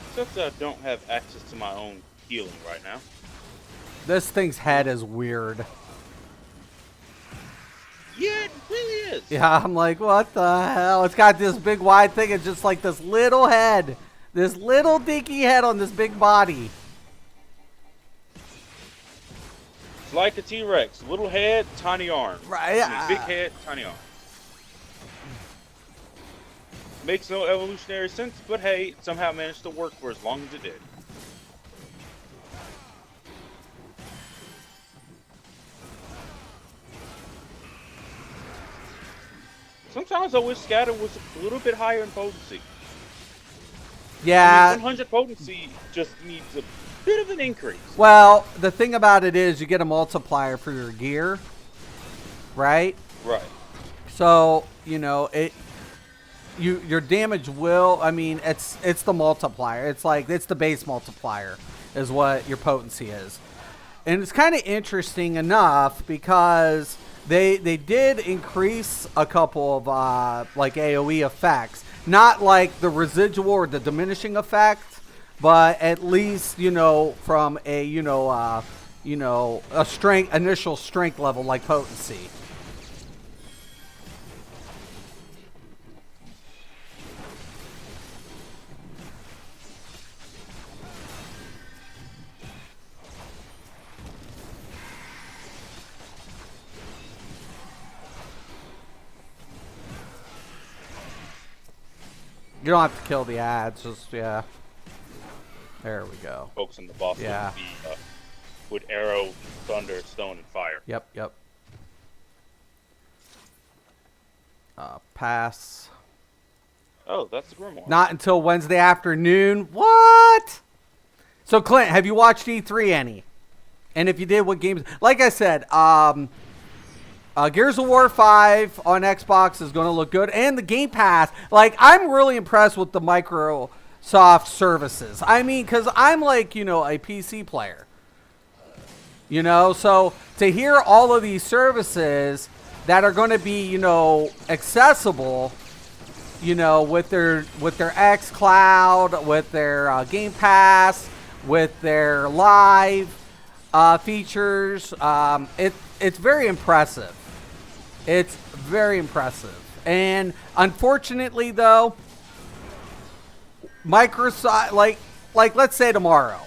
Except I don't have access to my own healing right now. This thing's head is weird. Yeah, it really is. Yeah, I'm like, what the hell? It's got this big wide thing. It's just like this little head. This little dinky head on this big body. It's like a T-Rex. Little head, tiny arm. Right. Big head, tiny arm. Makes no evolutionary sense, but hey, it somehow managed to work for as long as it did. Sometimes I wish Scatter was a little bit higher in potency. Yeah. 100 potency just needs a bit of an increase. Well, the thing about it is you get a multiplier for your gear, right? Right. So, your damage will, it's the multiplier. It's the base multiplier is what your potency is. And it's kind of interesting enough because they did increase a couple of like AoE effects, not like the residual or the diminishing effect, but at least from a initial strength level like potency. You don't have to kill the ads, just, yeah. There we go. Focus on the boss with arrow, thunder, stone, and fire. Yep. Pass. Oh, that's the Grimoire. Not until Wednesday afternoon. What? So, Clint, have you watched E3 any? And if you did, what games? Like I said, Gears of War 5 on Xbox is going to look good. And the Game Pass. Like, I'm really impressed with the Microsoft services. Because I'm like, a PC player. So to hear all of these services that are going to be, accessible, with their xCloud, with their Game Pass, with their live features, it's very impressive. It's very impressive. And unfortunately, though, Microsoft, like let's say tomorrow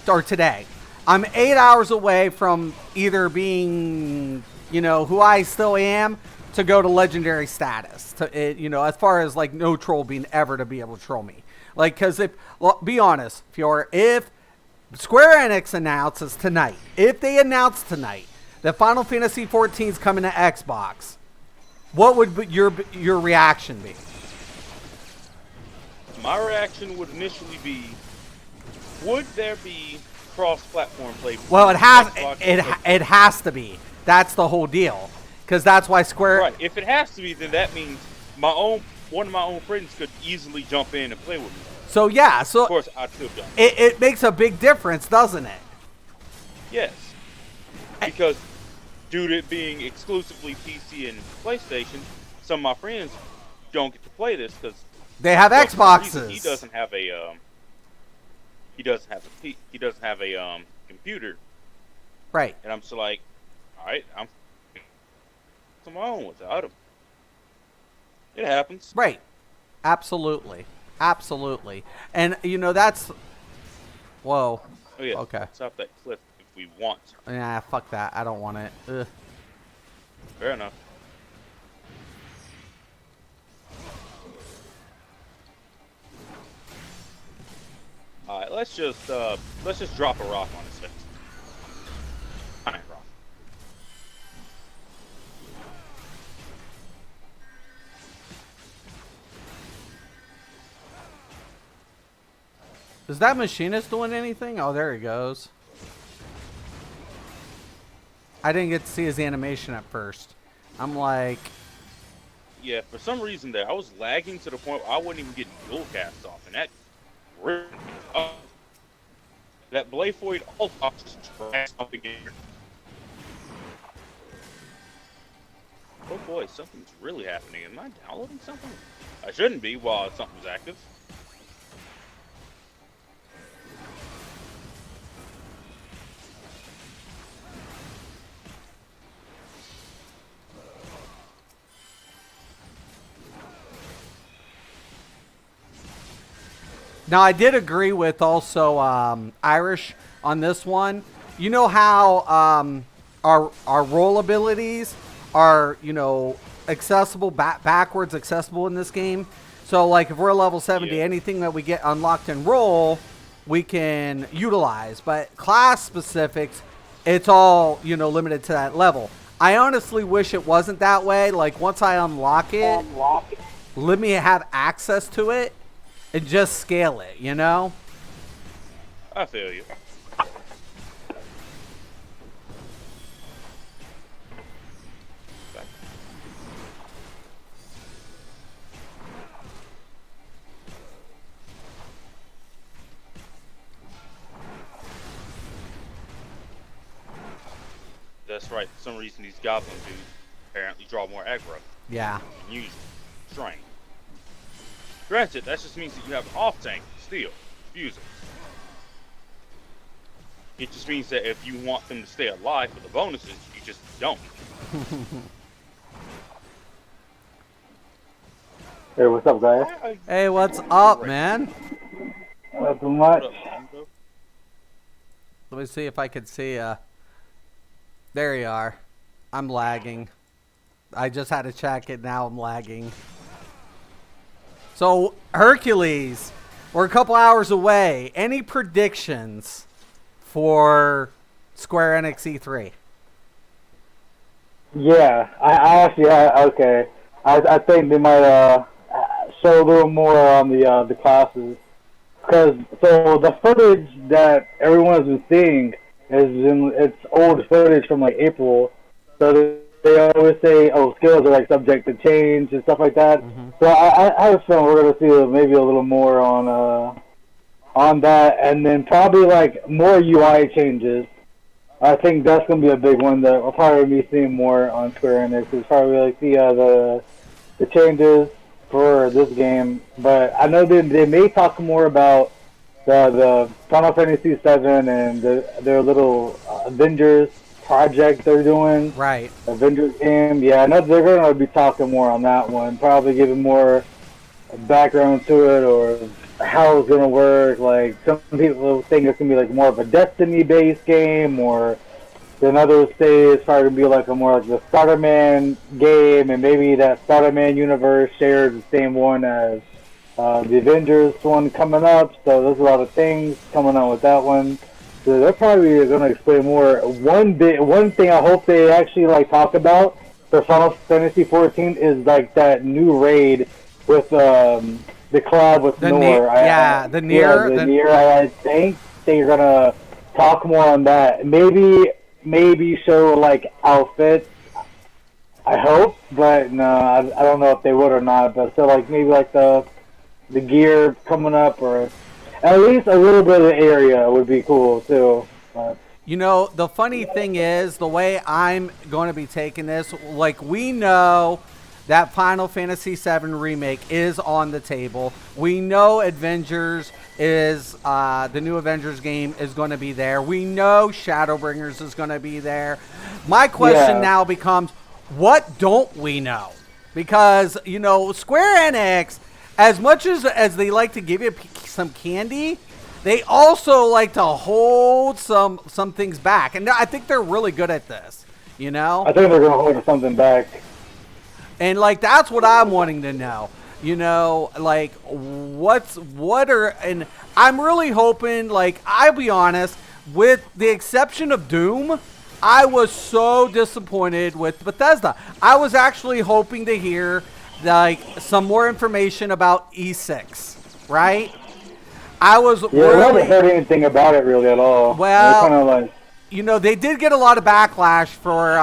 or today, I'm 8 hours away from either being, who I still am, to go to legendary status. As far as like no troll being ever to be able to troll me. Like, because be honest, if Square Enix announces tonight, if they announce tonight that Final Fantasy XIV is coming to Xbox, what would your reaction be? My reaction would initially be, would there be cross-platform play? Well, it Xbox has to be. That's the whole deal. Because that's why Square. Right. If it has to be, then that means one of my own friends could easily jump in and play with me. So yeah. So Of course, I'd still jump. it makes a big difference, doesn't it? Yes. Because due to it being exclusively PC and PlayStation, some of my friends don't get to play this because They have Xboxes. he doesn't have a computer, Right. and I'm just like, all right, I'm on my own without him. It happens. Right. Absolutely. Absolutely. And that's. Whoa. Oh yeah. Okay. Stop that cliff if we want. Nah, fuck that. I don't want it. Ugh. Fair enough. All right, let's just drop a rock on his face. Giant rock. Is that machinist doing anything? Oh, there he goes. I didn't get to see his animation at first. I'm like, Yeah, for some reason there, I was lagging to the point where I wasn't even getting dual cast off, and that ripped me up. That Blayfoid all just dragged off again. Oh boy, something's really happening. Am I downloading something? I shouldn't be while something's active. now I did agree with also Irish on this one. You know how our roll abilities are accessible backwards accessible in this game. So like if we're level 70, Yeah. anything that we get unlocked in roll, we can utilize. But class specifics, it's all limited to that level. I honestly wish it wasn't that way. Like once I unlock it, let me have access to it and just scale it. I feel you. That's right. For some reason, these goblin dudes apparently draw more aggro Yeah. than usual. Strange. Granted, that just means that you have an off tank still. Use it. It just means that if you want them to stay alive for the bonuses, you just don't. Hey, what's up, guys? Hey, what's up, man? Nothing What much. up, Mongo? Let me see if I can see. There you are. I'm lagging. I just had to check it. Now I'm lagging. So Hercules, we're a couple hours away. Any predictions for Square Enix E3? Yeah, I actually, okay. I think they might show a little more on the classes, because so the footage that everyone's been seeing it's old footage from like April, so they always say, oh, skills are like subject to change and stuff like that. So I have a feeling we're gonna see maybe a little more on that, and then probably like more UI changes. I think that's gonna be a big one that we'll probably be seeing more on Square Enix. Is probably like the changes for this game, but I know they may talk more about the Final Fantasy VII and their little Avengers project they're doing. Right. Avengers game. Yeah, I know they're gonna be talking more on that one. Probably giving more background to it or how it's gonna work. Like some people think it's gonna be like more of a Destiny-based game, or then others say it's probably gonna be like a more like the Spider-Man game, and maybe that Spider-Man universe shares the same one as the Avengers one coming up. So there's a lot of things coming on with that one. So they're probably gonna explain more. One thing I hope they actually like talk about for Final Fantasy 14 is like that new raid with the collab with The Nor. the Nier. The Nier. I think they're gonna talk more on that. Maybe show like outfits. I hope, but no, I don't know if they would or not. But so like maybe like the gear coming up, or at least a little bit of the area would be cool too. But, You know, the funny thing is, the way I'm going to be taking this, like, we know that Final Fantasy VII Remake is on the table. We know Avengers is, the new Avengers game is going to be there. We know Shadowbringers is going to be there. My question now becomes, what don't we know? Because, you know, Square Enix, as much as they like to give you some candy, they also like to hold some things back, and I think they're really good at this. You know, I think they're gonna hold something back, and like that's what I'm wanting to know. You know, like and I'm really hoping. Like, I'll be honest, with the exception of Doom, I was so disappointed with Bethesda. I was actually hoping to hear like some more information about E6, right? I was we haven't heard anything about it really at all. Well, kind of like, you know, they did get a lot of backlash for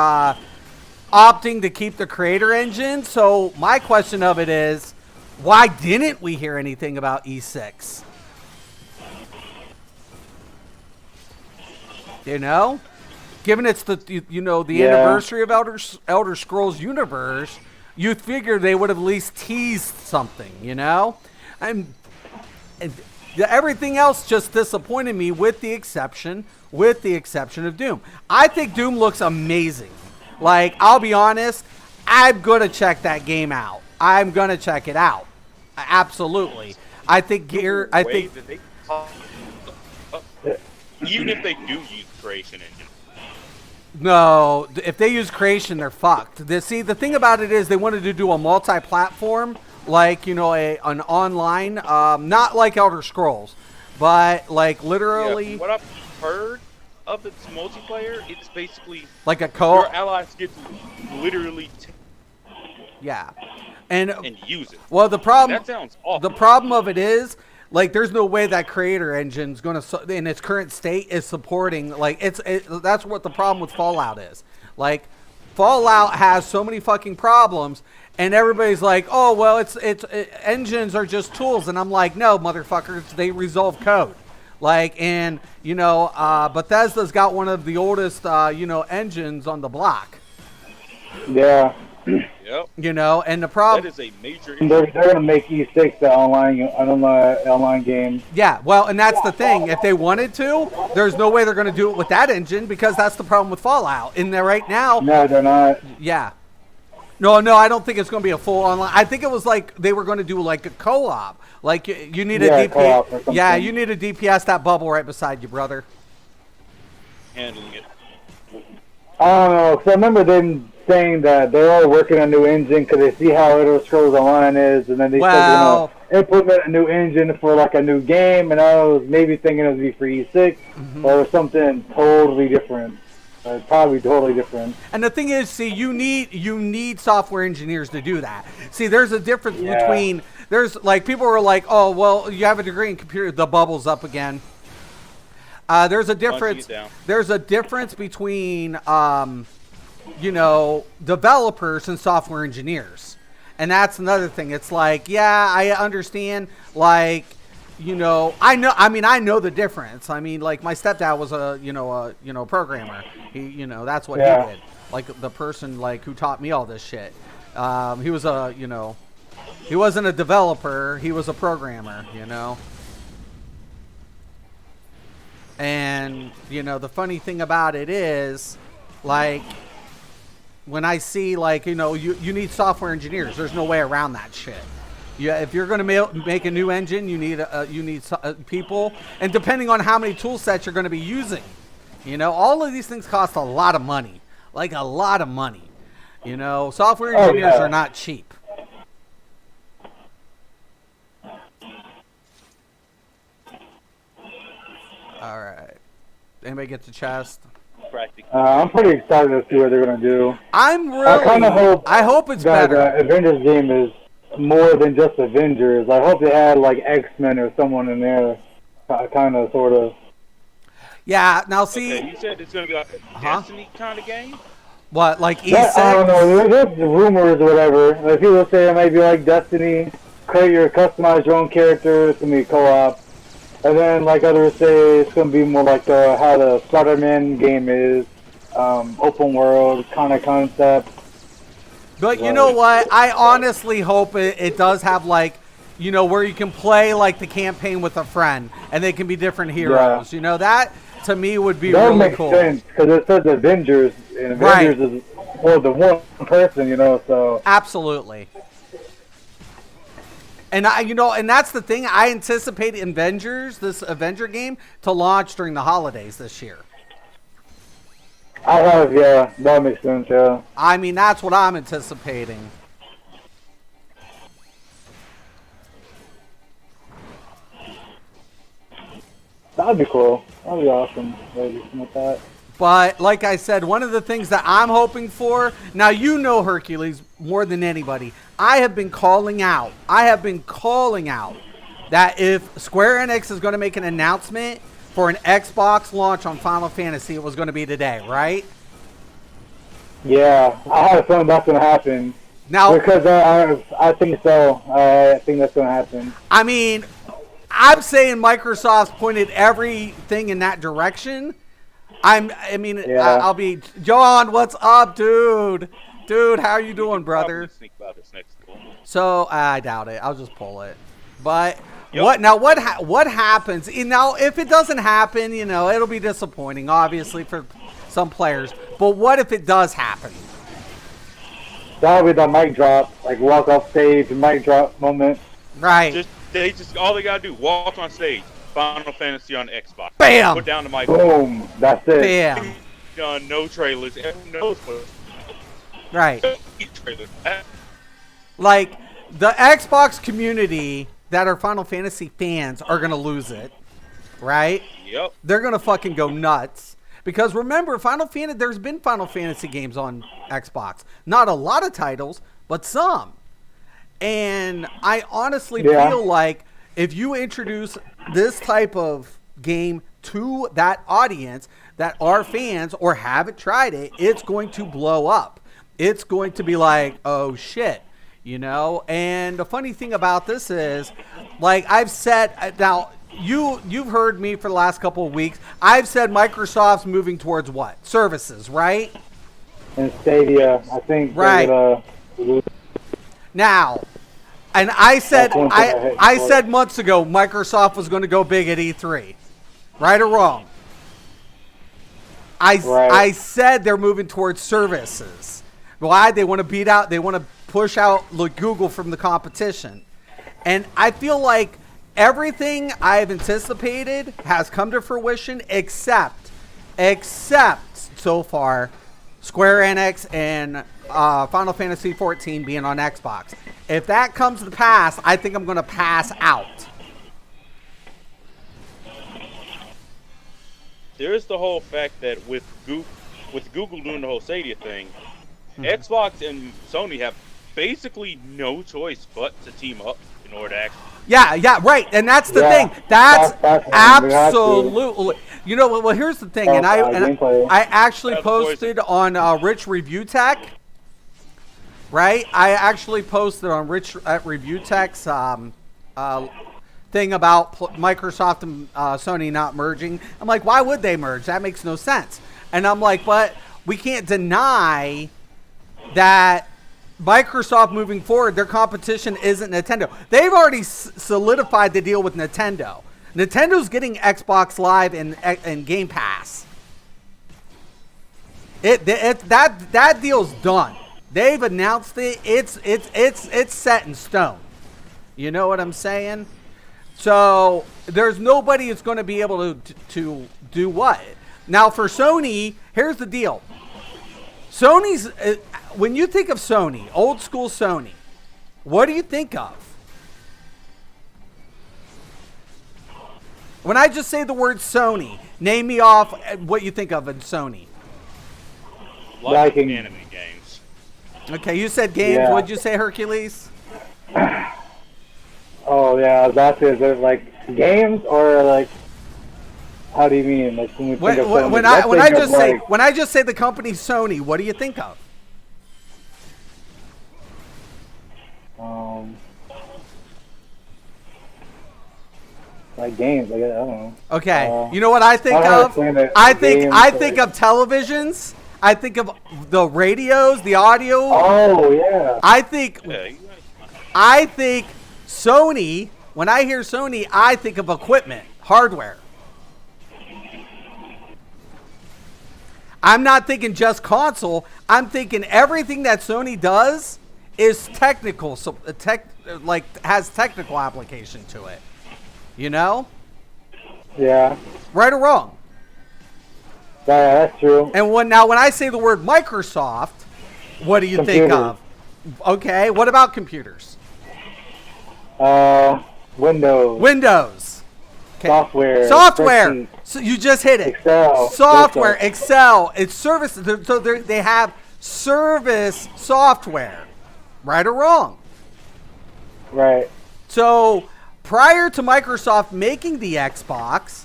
opting to keep the creator engine. So my question of it is, why didn't we hear anything about E6? You know, given it's the anniversary of Elder Scrolls Universe, you'd figure they would have at least teased something. You know, and everything else just disappointed me, with the exception of Doom. I think Doom looks amazing. Like, I'll be honest, I'm gonna check that game out. I'm gonna check it out. Absolutely. I think even if they do use Creation Engine. No, if they use Creation, they're fucked. The thing about it is they wanted to do a multi-platform, like, you know, an online, not like Elder Scrolls, but like literally. Yeah, what I've heard of its multiplayer, it's basically like a co-op. Your allies get to literally and use it. Well, the problem. That sounds awful. The problem of it is, like, there's no way that creator engine's gonna, in its current state, is supporting. Like, that's what the problem with Fallout is. Like, Fallout has so many fucking problems. And everybody's like, oh, well, engines are just tools. And I'm like, no, motherfuckers, they resolve code. Like, and, you know, Bethesda's got one of the oldest, engines on the block. Yeah. Yep. You know, and the problem... That is a major issue. They're going to make E6 the online game. Yeah, well, and that's the thing. If they wanted to, there's no way they're going to do it with that engine, because that's the problem with Fallout. In there right now... No, they're not. Yeah. No, I don't think it's going to be a full online. I think it was like they were going to do like a co-op. Like, you need a DPS. Yeah, you need a DPS that bubble right beside you, brother. Handling it. I don't know, because I remember them saying that they're all working on a new engine because they see how Elder Scrolls Online is, and then they said they're going to implement a new engine for like a new game, and I was maybe thinking it would be for E6 or something totally different. Probably totally different. And the thing is, see, you need software engineers to do that. See, there's a difference between, there's like, people are like, oh, well, you have a degree in computer, the bubble's up again. There's a difference. There's a difference between, developers and software engineers. And that's another thing. It's like, yeah, I understand, like, I know the difference. I mean, like, my stepdad was a programmer. He, that's what he did. Like, the person, like, who taught me all this shit. He was he wasn't a developer. He was a programmer, And, the funny thing about it is, like, when I see, like, you need software engineers. There's no way around that shit. Yeah, if you're going to make a new engine, you need people, and depending on how many tool sets you're going to be using, all of these things cost a lot of money, like a lot of money. Software engineers are not cheap. All right, anybody get the chest? practically. I'm pretty excited to see what they're gonna do. I'm I kind of really. hope I hope it's that better. Avengers game is more than just Avengers. I hope they had like X-Men or someone in there, kind of, sort of. Yeah. Now see Okay, you said it's gonna be like a Huh? Destiny kind of game. what like That, I don't know. E6. There's rumors or whatever. Like people say it might be like Destiny, customize your own character. It's gonna be co-op. And then like others say it's gonna be more like how the Spider-Man game is, open world kind of concept. But you know what? I honestly hope it does have like, you know, where you can play like the campaign with a friend and they can be different heroes. You know, that to me would be That really makes cool. sense because it says Avengers, and Avengers is more than one person, you know. So Absolutely. And and that's the thing. I anticipate this Avenger game, to launch during the holidays this year. yeah, that makes sense. Yeah, I mean, that's what I'm anticipating. that'd be cool. That'd be awesome. Maybe something like that. But like I said, one of the things that I'm hoping for, now you know Hercules more than anybody. I have been calling out that if Square Enix is going to make an announcement for an Xbox launch on Final Fantasy, it was going to be today, right? Yeah, I had a feeling that's gonna happen Now, because I think so. I think that's gonna happen. I mean, I'm saying Microsoft's pointed everything in that direction. Yeah. I'll be John. What's up, dude? Dude, how are you doing, brother? Probably sneak about this next one. So I doubt it. I'll just pull it. But Yep. what happens? Now, if it doesn't happen, it'll be disappointing, obviously, for some players. But what if it does happen? That'll be the mic drop, like walk off stage, mic drop moment. Right. All they gotta do, walk on stage, Final Fantasy on Xbox. Bam! Put down the mic. Boom, that's it. Bam. No trailers. Everyone knows what. Right. Trailers. Like, the Xbox community that are Final Fantasy fans are going to lose it. Right? Yep. They're going to fucking go nuts. Because remember, there's been Final Fantasy games on Xbox. Not a lot of titles, but some. And I honestly feel like if you introduce this type of game to that audience that are fans or haven't tried it, it's going to blow up. It's going to be like, oh shit, And the funny thing about this is, like I've said, now you've heard me for the last couple of weeks. I've said Microsoft's moving towards what? Services, right? And Stadia, I think. Right. Now, and I said That's one thing I hate I for said months ago Microsoft was going to go big at E3. Right or wrong? I said they're moving towards services. Why? They want to push out Google from the competition. And I feel like everything I've anticipated has come to fruition except so far Square Enix and Final Fantasy 14 being on Xbox. If that comes to pass, I think I'm going to pass out. There's the whole fact that with Google doing the whole Stadia thing, Xbox and Sony have basically no choice but to team up in order to actually. Yeah, right. And that's the thing. That's absolutely. Well, here's the thing. And I actually posted on Rich Review Tech. Right? I actually posted on Rich at Review Tech's thing about Microsoft and Sony not merging. I'm like, why would they merge? That makes no sense. And I'm like, but we can't deny that Microsoft moving forward, their competition isn't Nintendo. They've already solidified the deal with Nintendo. Nintendo's getting Xbox Live and Game Pass. That deal's done. They've announced it. It's set in stone. You know what I'm saying? So there's nobody that's going to be able to do what. Now for Sony, here's the deal. Sony's when you think of Sony, old school Sony, what do you think of? When I just say the word Sony, name me off what you think of in Sony. Like Liking- anime games. Okay, you said games. Yeah. What'd you say, Hercules? Oh yeah, I was about to. Is it like games or like? How do you mean? Like when we think of Sony, When let's I think of, just say like, when I just say the company Sony, what do you think of? like games, like I don't know. Okay, you know what I think I don't of? understand it. I think Games, I like- think of televisions. I think of the radios, the audio. Oh yeah. I think Yeah, you I think Sony. When I hear Sony, I think of equipment, hardware. I'm not thinking just console. I'm thinking everything that Sony does is technical, so has technical application to it. You know, Yeah. right or wrong. Yeah, that's true. And when I say the word Microsoft, what do you think Computers. of? Okay, what about computers? Windows. Windows. Okay. Software. spreadsheet, So you just hit it. Excel. Software, those Excel. It's services. So they have service software. Right or wrong? stuff. Right. So prior to Microsoft making the Xbox,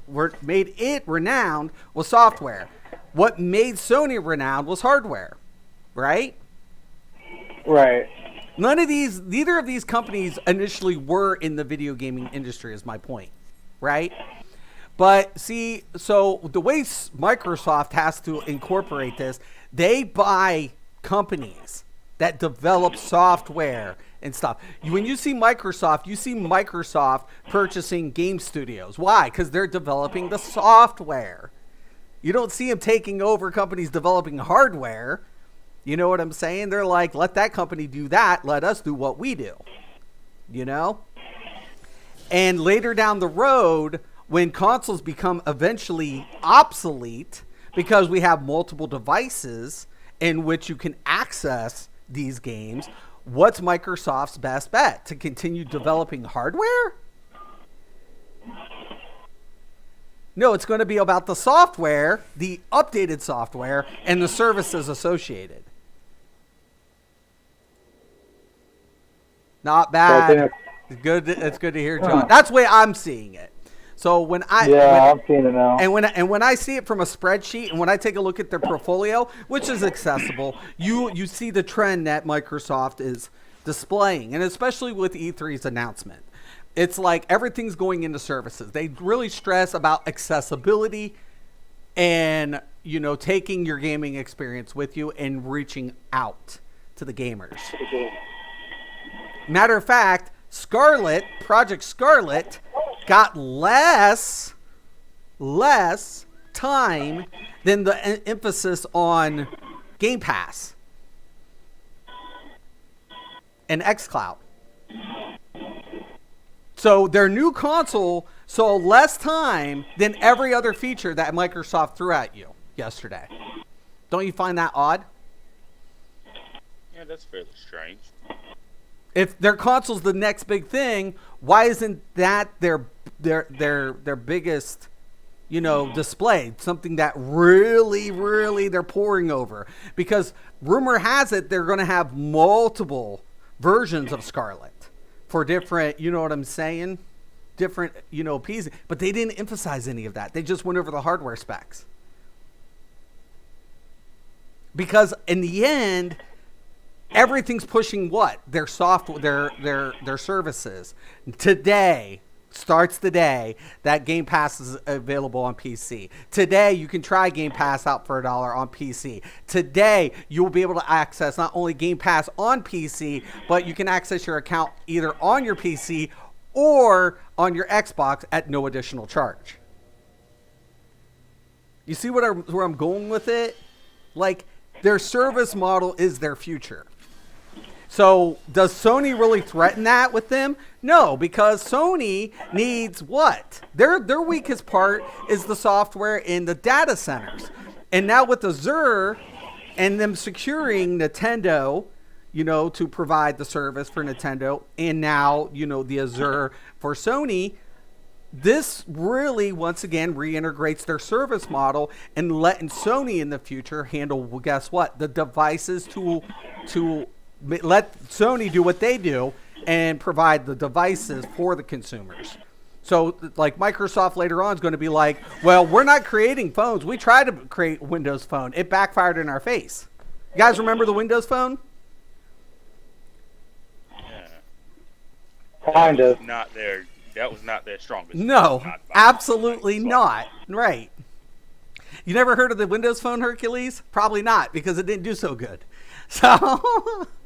what made it renowned was software. What made Sony renowned was hardware. Right? Right. Neither of these companies initially were in the video gaming industry, is my point, right? But see, so the way Microsoft has to incorporate this, they buy companies that develop software and stuff. When you see Microsoft purchasing game studios. Why? Because they're developing the software. You don't see them taking over companies developing hardware. You know what I'm saying? They're like, let that company do that. Let us do what we do. You know? And later down the road, when consoles become eventually obsolete, because we have multiple devices in which you can access these games, what's Microsoft's best bet? To continue developing hardware? No, it's going to be about the software, the updated software, and the services associated. Not bad. It's good. It's good to hear, John. That's the way I'm seeing it. So I'm seeing it now. And when I see it from a spreadsheet, and when I take a look at their portfolio, which is accessible, you see the trend that Microsoft is displaying, and especially with E3's announcement, it's like everything's going into services. They really stress about accessibility, and taking your gaming experience with you and reaching out to the gamers. Matter of fact, Project Scarlet got less time than the emphasis on Game Pass and xCloud. So their new console saw less time than every other feature that Microsoft threw at you yesterday. Don't you find that odd? Yeah, that's fairly strange. If their console's the next big thing, why isn't that their biggest, display? Something that really they're pouring over. Because rumor has it they're going to have multiple versions of Scarlet for different, you know what I'm saying? Different, pieces. But they didn't emphasize any of that. They just went over the hardware specs. Because in the end, everything's pushing what? Their software, their services. Today starts the day that Game Pass is available on PC. Today you can try Game Pass out for $1 on PC. Today you will be able to access not only Game Pass on PC, but you can access your account either on your PC or on your Xbox at no additional charge. You see where I'm going with it? Like, their service model is their future. So does Sony really threaten that with them? No, because Sony needs what? Their weakest part is the software in the data centers. And now with Azure and them securing Nintendo, to provide the service for Nintendo, and now, the Azure for Sony, this really, once again, reintegrates their service model and letting Sony in the future handle, well, guess what, the devices to let Sony do what they do and provide the devices for the consumers. So, like, Microsoft later on is going to be like, well, we're not creating phones. We tried to create Windows Phone. It backfired in our face. You guys remember the Windows Phone? Kind of. Not their. That was not their strongest. No, Not by absolutely Microsoft. not. Right. You never heard of the Windows Phone, Hercules? Probably not, because it didn't do so good. So,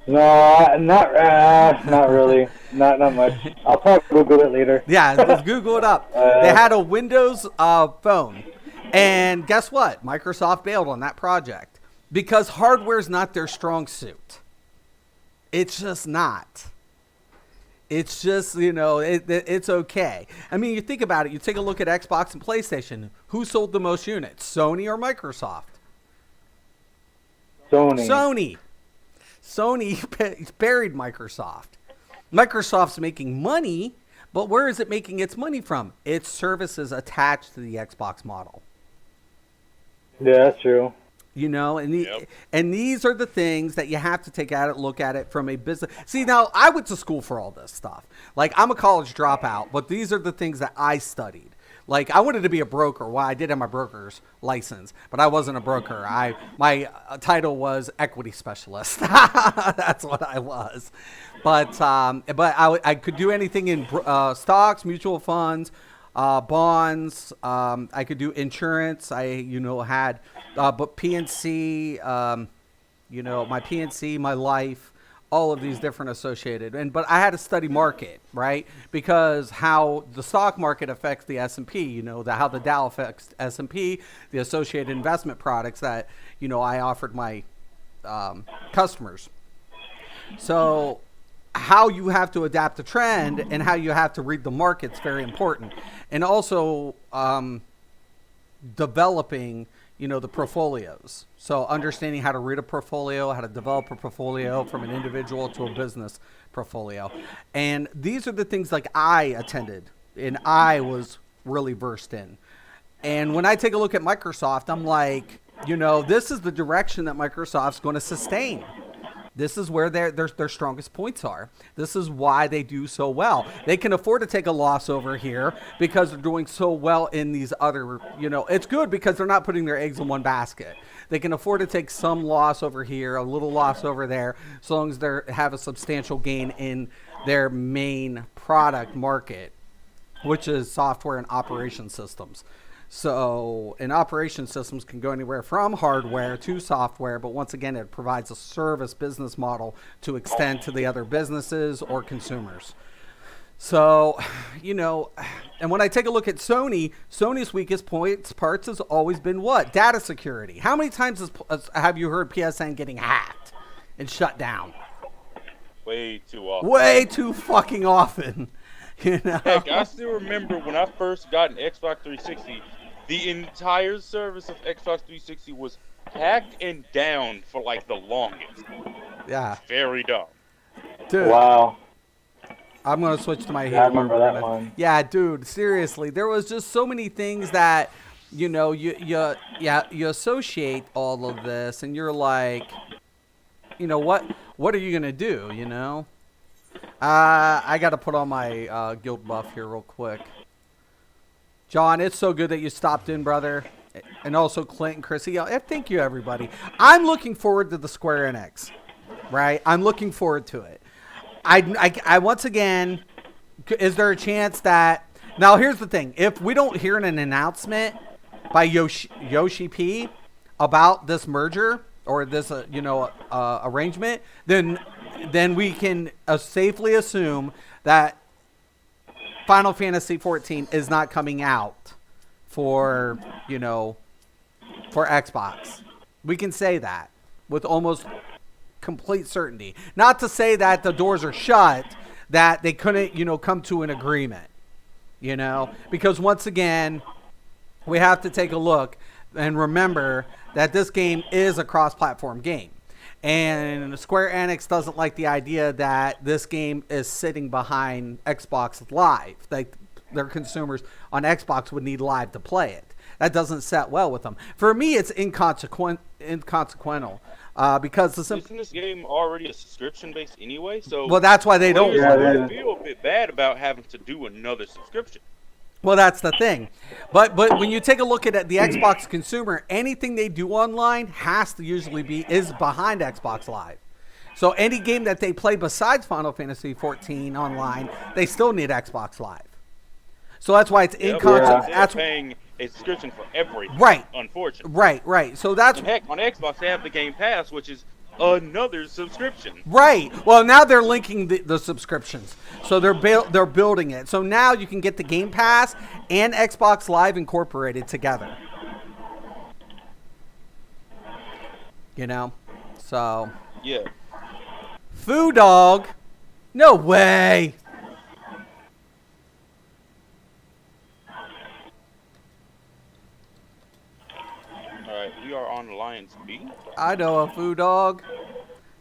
No, not really. Not much. I'll probably Google it later. yeah, just Google it up. They had a Windows phone. And guess what? Microsoft bailed on that project because hardware's not their strong suit. It's just not. It's just, it's okay. I mean, you think about it. You take a look at Xbox and PlayStation. Who sold the most units, Sony or Microsoft? Sony. Sony buried Microsoft. Microsoft's making money, but where is it making its money from? Its services attached to the Xbox model. Yeah, that's true. Yep. And these are the things that you have to take a look at it from a business. See, now I went to school for all this stuff. Like, I'm a college dropout, but these are the things that I studied. Like, I wanted to be a broker. Well, I did have my broker's license, but I wasn't a broker. My title was equity specialist. That's what I was. But I could do anything in stocks, mutual funds, bonds. I could do insurance. I had but PNC. My PNC, my life. All of these different associated, but I had to study market, right? Because how the stock market affects the S&P, how the Dow affects S&P, the associated investment products that, I offered my customers. So how you have to adapt the trend and how you have to read the market's very important. And also developing, the portfolios. So understanding how to read a portfolio, how to develop a portfolio from an individual to a business portfolio. And these are the things like I attended and I was really versed in. And when I take a look at Microsoft, I'm like, this is the direction that Microsoft's going to sustain. This is where their strongest points are. This is why they do so well. They can afford to take a loss over here because they're doing so well in these other, it's good because they're not putting their eggs in one basket. They can afford to take some loss over here, a little loss over there, as long as they have a substantial gain in their main product market, which is software and operation systems. So, and operation systems can go anywhere from hardware to software, but once again, it provides a service business model to extend to the other businesses or consumers. So, and when I take a look at Sony's weakest parts has always been what? Data security. How many times have you heard PSN getting hacked and shut down? Way too often. Way too fucking often. Heck, I still remember when I first got an Xbox 360, the entire service of Xbox 360 was hacked and down for like the longest. Yeah. Very dumb. Dude. Wow. I'm going to switch to my I remember that one. Yeah, dude, seriously. There was just so many things that, you associate all of this and you're like, what are you going to do, I got to put on my guild buff here real quick. John, it's so good that you stopped in, brother. And also Clint and Chrissy. Thank you, everybody. I'm looking forward to the Square Enix, right? I'm looking forward to it. I once again, is there a chance that... Now, here's the thing. If we don't hear an announcement by Yoshi P about this merger or this, arrangement, then we can safely assume that Final Fantasy XIV is not coming out for Xbox. We can say that with almost complete certainty. Not to say that the doors are shut, that they couldn't, come to an agreement, because once again, we have to take a look and remember that this game is a cross-platform game. And Square Enix doesn't like the idea that this game is sitting behind Xbox Live. Like, their consumers on Xbox would need Live to play it. That doesn't set well with them. For me, it's inconsequential because the Isn't this game already a subscription based anyway? So well, that's why they don't. players feel a bit bad about having to do another subscription. Well, that's the thing. But when you take a look at the Xbox consumer, anything they do online has to usually is behind Xbox Live. So any game that they play besides Final Fantasy 14 online, they still need Xbox Live. So that's why it's inconsequential. They're paying a subscription for everything. Right. Unfortunately. Right. So that's And heck, on Xbox they have the Game Pass, which is another subscription. right. Well, now they're linking the subscriptions. So they're building it. So now you can get the Game Pass and Xbox Live incorporated together. You know? So Yeah. Foo Dog. No way. Alright, we are on Alliance B. I know a Foo Dog.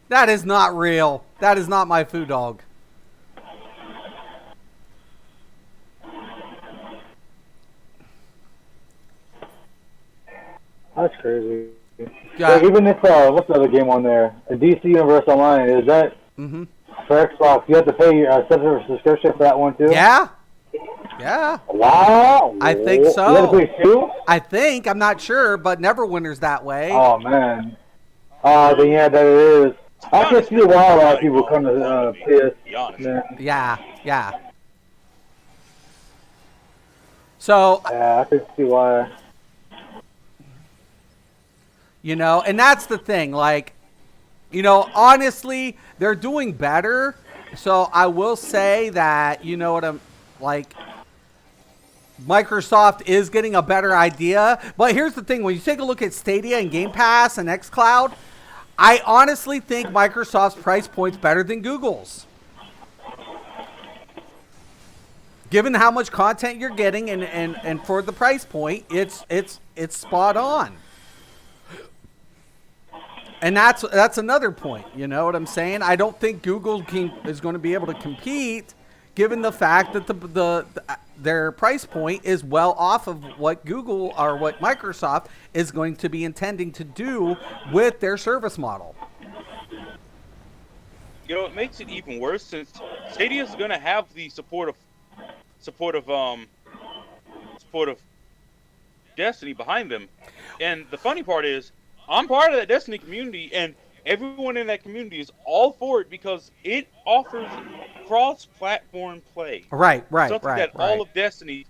That is not real. That is not my Foo Dog. That's crazy. Yeah. Like, even if what's the other game on there? A DC Universe Online, is that Mm-hmm. for Xbox? You have to pay your separate subscription for that one too. Yeah. Yeah. Wow. I think so. You have to pay two? I think. I'm not sure, but Neverwinter's that way. Oh man. Then yeah, that it is. I can see why a lot of people come to PS. Be honest. Yeah. Yeah. So, Yeah, I can see why. you know, and that's the thing. Like, you know, honestly, they're doing better. So I will say that, you know what I'm like, Microsoft is getting a better idea. But here's the thing. When you take a look at Stadia and Game Pass and xCloud, I honestly think Microsoft's price point's better than Google's. Given how much content you're getting and for the price point, it's spot on. And that's another point. You know what I'm saying? I don't think Google is going to be able to compete, given the fact that their price point is well off of what Google or what Microsoft is going to be intending to do with their service model. You know, it makes it even worse since Stadia is going to have the support of Destiny behind them. And the funny part is, I'm part of that Destiny community, and everyone in that community is all for it because it offers cross-platform play. Right. Something that all of Destiny.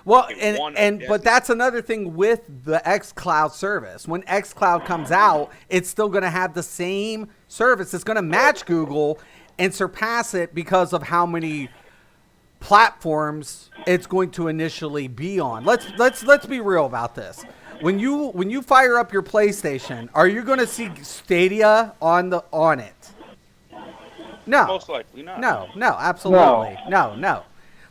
Well, one and of but that's another thing with the xCloud service. When xCloud comes out, it's still going to have the same service. It's going to match Google and surpass it because of how many platforms it's going to initially be on. Let's be real about this. When you fire up your PlayStation, are you going to see Stadia on it? No. Most likely not. No, absolutely. No.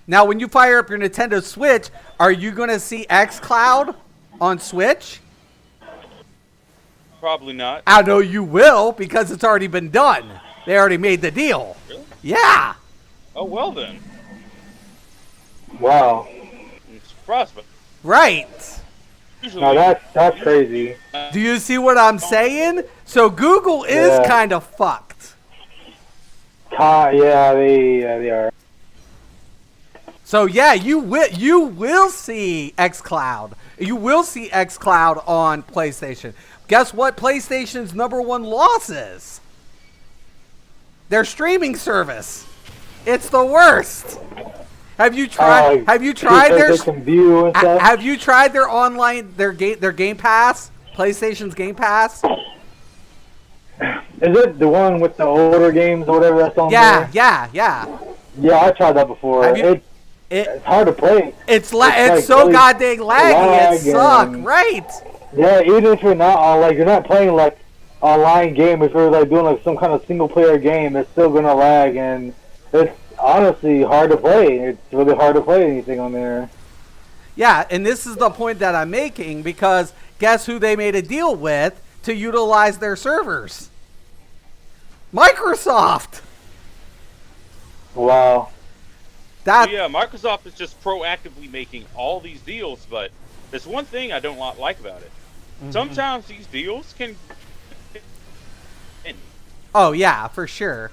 Now, when you fire up your Nintendo Switch, are you going to see xCloud on Switch? Probably not. I know you will because it's already been done. They already made the deal. Really? Yeah. Oh, well then. Wow. It's a prospect. Right. Usually, Now that's crazy. Do you see what I'm saying? So Google is Yeah. kind of fucked. Yeah, they are. So yeah, you will see xCloud. You will see xCloud on PlayStation. Guess what PlayStation's #1 loss is? Their streaming service. It's the worst. Have you tried their View and stuff? have you tried their online their Game Pass? PlayStation's Game Pass? Is it the one with the older games or whatever that's on there? Yeah. Yeah, I tried that before. Have you- It's hard to play. It's like so really goddamn laggy. It sucks, lagging. right? Yeah, even if you're not on, you're not playing like an online game. If you're like doing like some kind of single player game, it's still gonna lag, and it's honestly hard to play. It's really hard to play anything on there. Yeah, and this is the point that I'm making because guess who they made a deal with to utilize their servers? Microsoft. Wow. that Yeah, Microsoft is just proactively making all these deals, but there's one thing I don't like about it. Sometimes these deals can. oh yeah, for sure.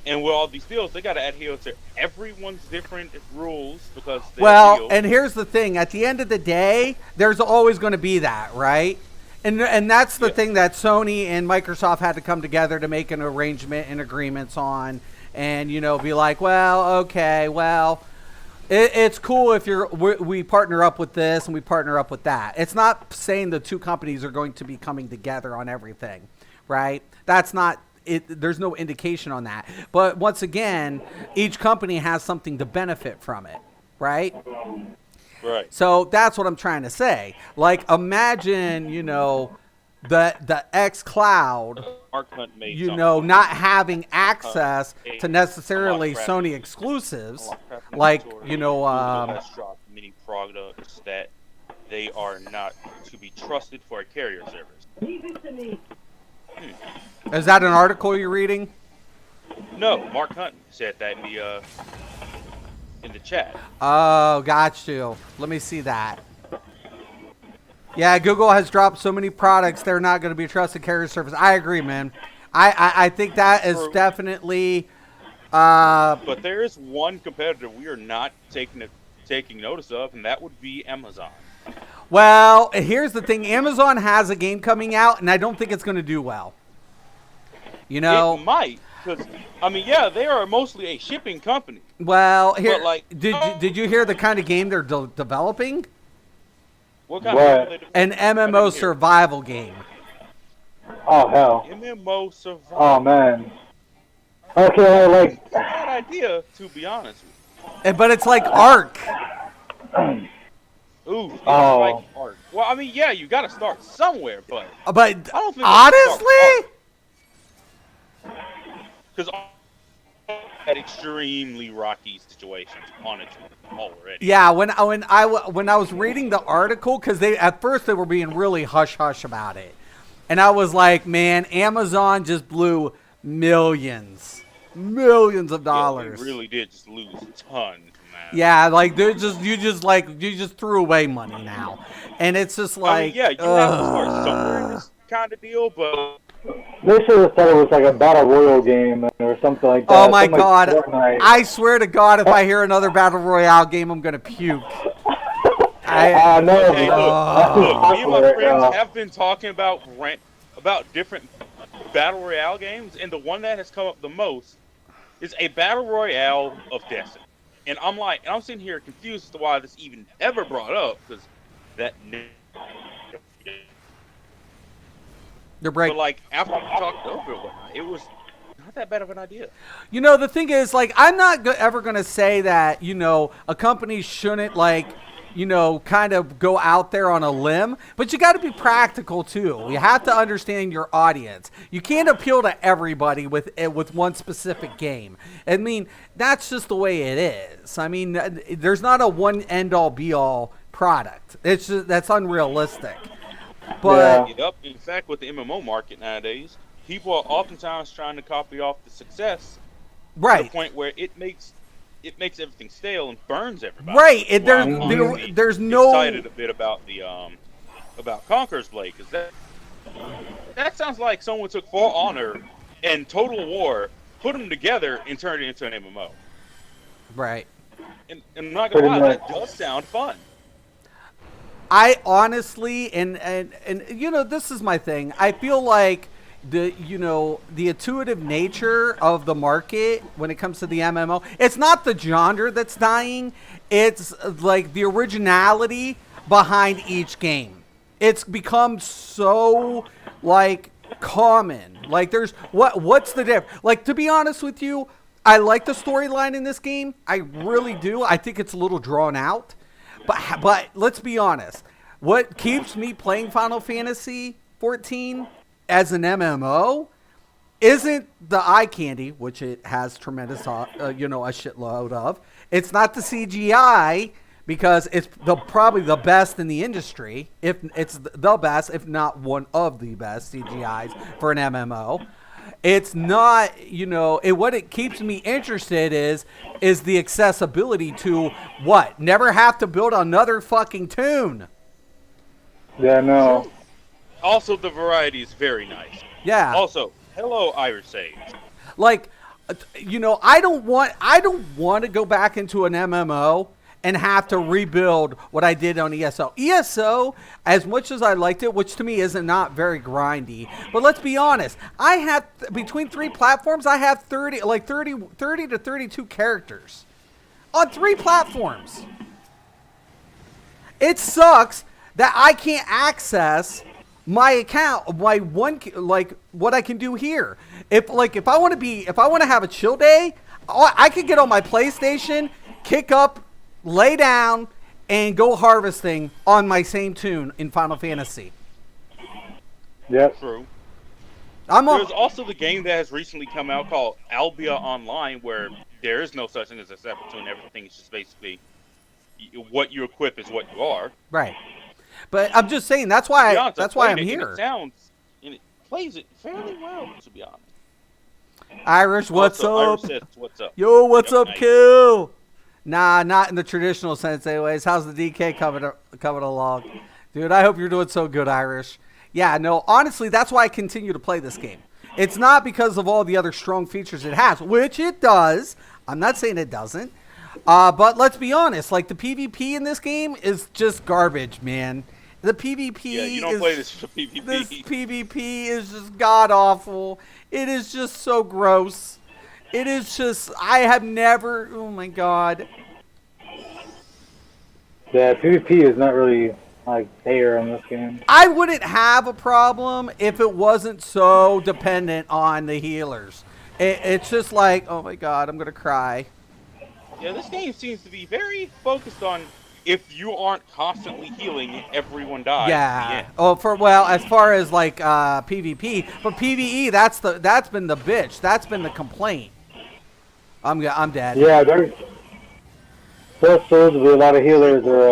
And with all these deals, they got to adhere to everyone's different rules because they're Well, deals. and here's the thing: at the end of the day, there's always going to be that, right? And that's the Yeah. thing that Sony and Microsoft had to come together to make an arrangement and agreements on, and be like, well, okay, well, it's cool if we partner up with this and we partner up with that. It's not saying the two companies are going to be coming together on everything, right? That's not. There's no indication on that. But once again, each company has something to benefit from it, right? Right. So that's what I'm trying to say. Like, imagine, the X Cloud, Mark Hunt made something. not having access a to necessarily lot of Sony crap. exclusives, Craft like, Inventory, you has dropped many products that they are not to be trusted for a carrier service. is that an article you're reading? No, Mark Hunt said that in the chat. Oh, got you. Let me see that. Yeah, Google has dropped so many products they're not going to be a trusted carrier service. I agree, man. I think that is True. definitely. But there is one competitor we are not taking notice of, and that would be Amazon. Well, here's the thing: Amazon has a game coming out, and I don't think it's going to do well. It might, because they are mostly a shipping company. Well, here, But, like, did you hear the kind of game they're developing? What kind What? of game are they An MMO survival game. Oh hell. MMO survival. Oh man. Okay, like. It's a bad idea, to be honest with But it's like Ark. you. Ooh, it's Oh. like art. Well, you got to start somewhere, but But I don't think honestly, because had extremely rocky situations on it already. yeah. When I was reading the article, because at first they were being really hush hush about it, and I was like, man, Amazon just blew millions of dollars. Yeah, they really did just lose tons, man. Yeah, like you just threw away money now, and it's just like, you have to start somewhere in this kind of deal, but They should have said it was like a battle royal game or something like that. oh my Something like god, Fortnite. I swear to God, if I hear another battle royale game, I'm gonna puke. I know. hey, Oh. look, me and my friends Yeah. have been talking about different battle royale games, and the one that has come up the most is a battle royale of Destiny. And I'm sitting here confused as to why this even ever brought up, because that. They're But break. after we talked over it, it was not that bad of an idea. The thing is, like, I'm not ever gonna say that a company shouldn't kind of go out there on a limb, but you got to be practical too. You have to understand your audience. You can't appeal to everybody with one specific game. I mean, that's just the way it is. I mean, there's not a one end all be all product. It's just, that's unrealistic. But Yeah. Yep. In fact, with the MMO market nowadays, people are oftentimes trying to copy off the success to the right. point where it makes everything stale and burns everybody. Right, Well, I'm honestly there's no excited a bit about the about Conqueror's Blade, because that sounds like someone took For Honor and Total War, put them together, and turned it into an MMO. right. And I'm not gonna lie, Pretty that does sound fun. I honestly, and this is my thing. I feel like the intuitive nature of the market when it comes to the MMO, it's not the genre that's dying. It's like the originality behind each game. It's become so common. Like what's the difference? Like, to be honest with you, I like the storyline in this game. I really do. I think it's a little drawn out. But let's be honest. What keeps me playing Final Fantasy 14 as an MMO isn't the eye candy, which it has tremendous, a shitload of. It's not the CGI, because it's probably the best in the industry. If it's the best, if not one of the best CGIs for an MMO. It's not, what it keeps me interested is the accessibility to what? Never have to build another fucking tune. Yeah, no. Also, the variety is very nice. Yeah. Also, hello, Irish Sage. Like, I don't want to go back into an MMO and have to rebuild what I did on ESO. ESO, as much as I liked it, which to me isn't not very grindy, but let's be honest, I have between 3 platforms, I have 30 to 32 characters on 3 platforms. It sucks that I can't access my account, my one, like what I can do here. If I want to have a chill day, I could get on my PlayStation, kick up, lay down, and go harvesting on my same tune in Final Fantasy. Yep. True. There's There's also the game that has recently come out called Albia Online, where there is no such thing as a separate tune. Everything is just basically what you equip is what you are. right. But I'm just saying that's why To be honest, I I'm played it, and here. it sounds and it plays it fairly well, to be honest. Irish, what's Also, up? Irish says, what's up? Yo, what's Yep, up, nice. Q? Nah, not in the traditional sense, anyways. How's the DK coming along? Dude, I hope you're doing so good, Irish. Yeah, no, honestly, that's why I continue to play this game. It's not because of all the other strong features it has, which it does. I'm not saying it doesn't. But let's be honest, like the PvP in this game is just garbage, man. The PvP Yeah, you don't is, play this for PvP. this PvP is just god awful. It is just so gross. It is just, I have never, oh my god. Yeah, PvP is not really like there in this game. I wouldn't have a problem if it wasn't so dependent on the healers. It's just like, oh my god, I'm gonna cry. Yeah, this game seems to be very focused on if you aren't constantly healing, everyone dies. Yeah. Oh, as far as like PvP, but PvE, that's been the bitch. That's been the complaint. I'm dead. Yeah, there's supposedly a lot of healers are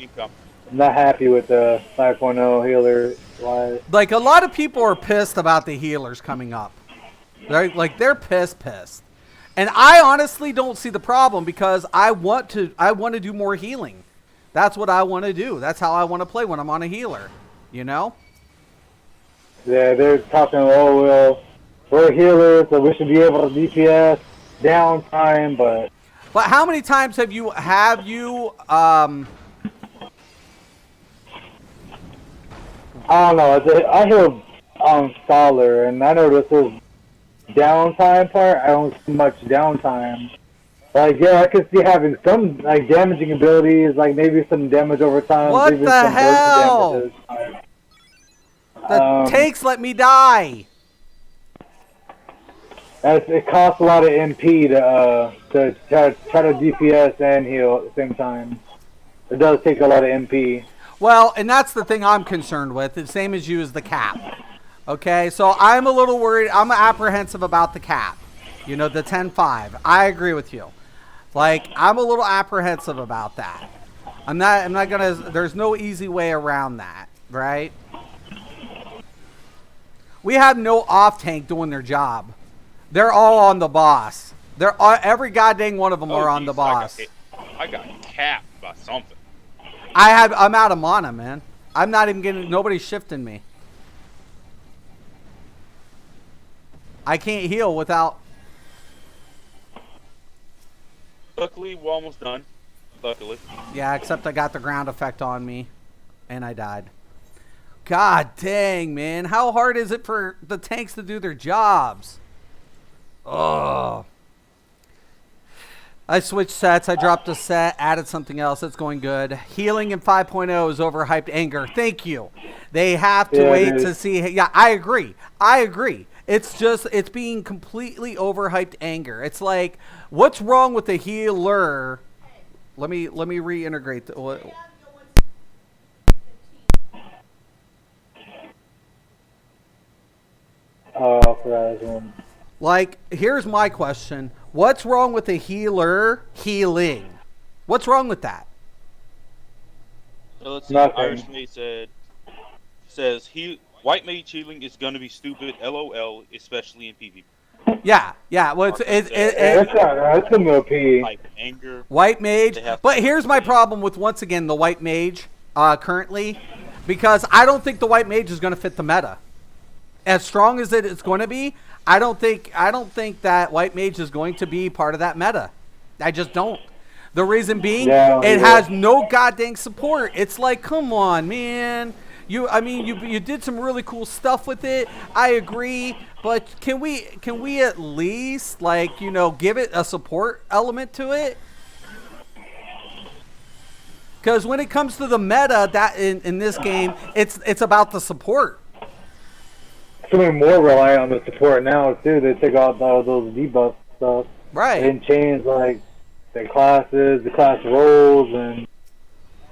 not happy with the 5.0 healer wise. Like a lot of people are pissed about the healers coming up. They're pissed. And I honestly don't see the problem because I want to do more healing. That's what I want to do. That's how I want to play when I'm on a healer. You know? Yeah, they're talking, oh, well, we're healers, so we should be able to DPS downtime, but how many times have you I don't know. I hear on Scholar, and I know this is downtime part. I don't see much downtime. Like, yeah, I could see having some like damaging abilities, like maybe some damage over time. What even the some burst hell? damages. the tanks let me die? It costs a lot of MP to try to DPS and heal at the same time. It does take a lot of MP. Well, and that's the thing I'm concerned with. The same as you as the cap. Okay, so I'm a little worried. I'm apprehensive about the cap. The 10-5. I agree with you. Like, I'm a little apprehensive about that. I'm not gonna. There's no easy way around that, right? We have no off tank doing their job. They're all on the boss. Every goddamn one of them are on the boss. I got capped by something. I'm out of mana, man. I'm not even getting. Nobody's shifting me. I can't heal without. Luckily, we're almost done. Luckily. Yeah, except I got the ground effect on me, and I died. God dang, man. How hard is it for the tanks to do their jobs? Oh. I switched sets. I dropped a set, added something else. It's going good. Healing in 5.0 is overhyped anger. Thank you. They have to wait to see. Yeah, I agree. It's being completely overhyped anger. It's like, what's wrong with the healer? Let me reintegrate the. Like, here's my question. What's wrong with the healer healing? What's wrong with that? So let's see. Nothing. Irish Mate says white mage healing is gonna be stupid. LOL, especially in PvP. Yeah, yeah. Well, That's gonna be OP. Like anger. White mage. They have- But here's my problem with, once again, the white mage currently, because I don't think the white mage is going to fit the meta. As strong as it's going to be, I don't think that white mage is going to be part of that meta. I just don't. The reason being, it has no goddamn support. It's like, come on, man. You did some really cool stuff with it. I agree, but can we at least, like, give it a support element to it? Because when it comes to the meta, that in this game, it's about the support. It's gonna be more reliant on the support now too. They take out all those debuff stuff, Right? and change like the classes, the class roles, and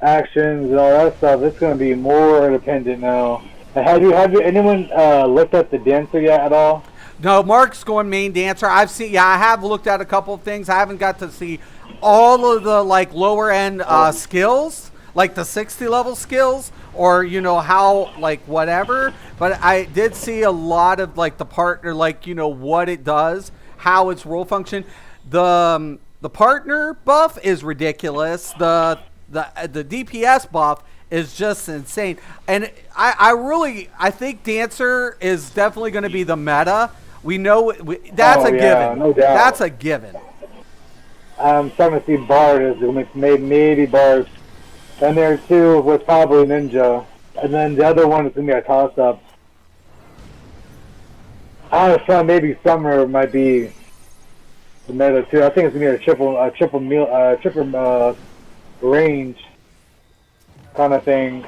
actions and all that stuff. It's gonna be more dependent now. And have you anyone looked at the dancer yet at all? No, Mark's going main dancer. I have looked at a couple of things. I haven't got to see all of the like lower end skills, like the 60 level skills, or how, like, whatever. But I did see a lot of like the partner, like what it does, how its role function. The partner buff is ridiculous. The DPS buff is just insane. And I think dancer is definitely going to be the meta. We know that's a given. No doubt. That's a given. I'm starting to see Bard is maybe Bard. And there too with probably Ninja. And then the other one is going to be a toss-up. I was trying maybe Summer might be the meta too. I think it's going to be a triple range kind of thing.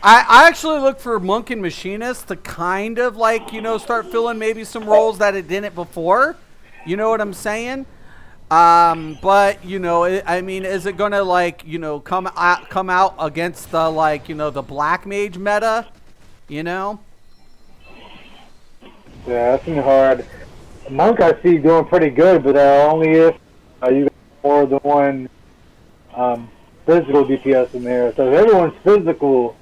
I actually look for Monk and Machinist to kind of like, start filling maybe some roles that it didn't before. You know what I'm saying? But is it gonna like come out against the like the black mage meta? Yeah, that's gonna be hard. Monk I see doing pretty good, but only if you got more than one physical DPS in there. So if everyone's physical,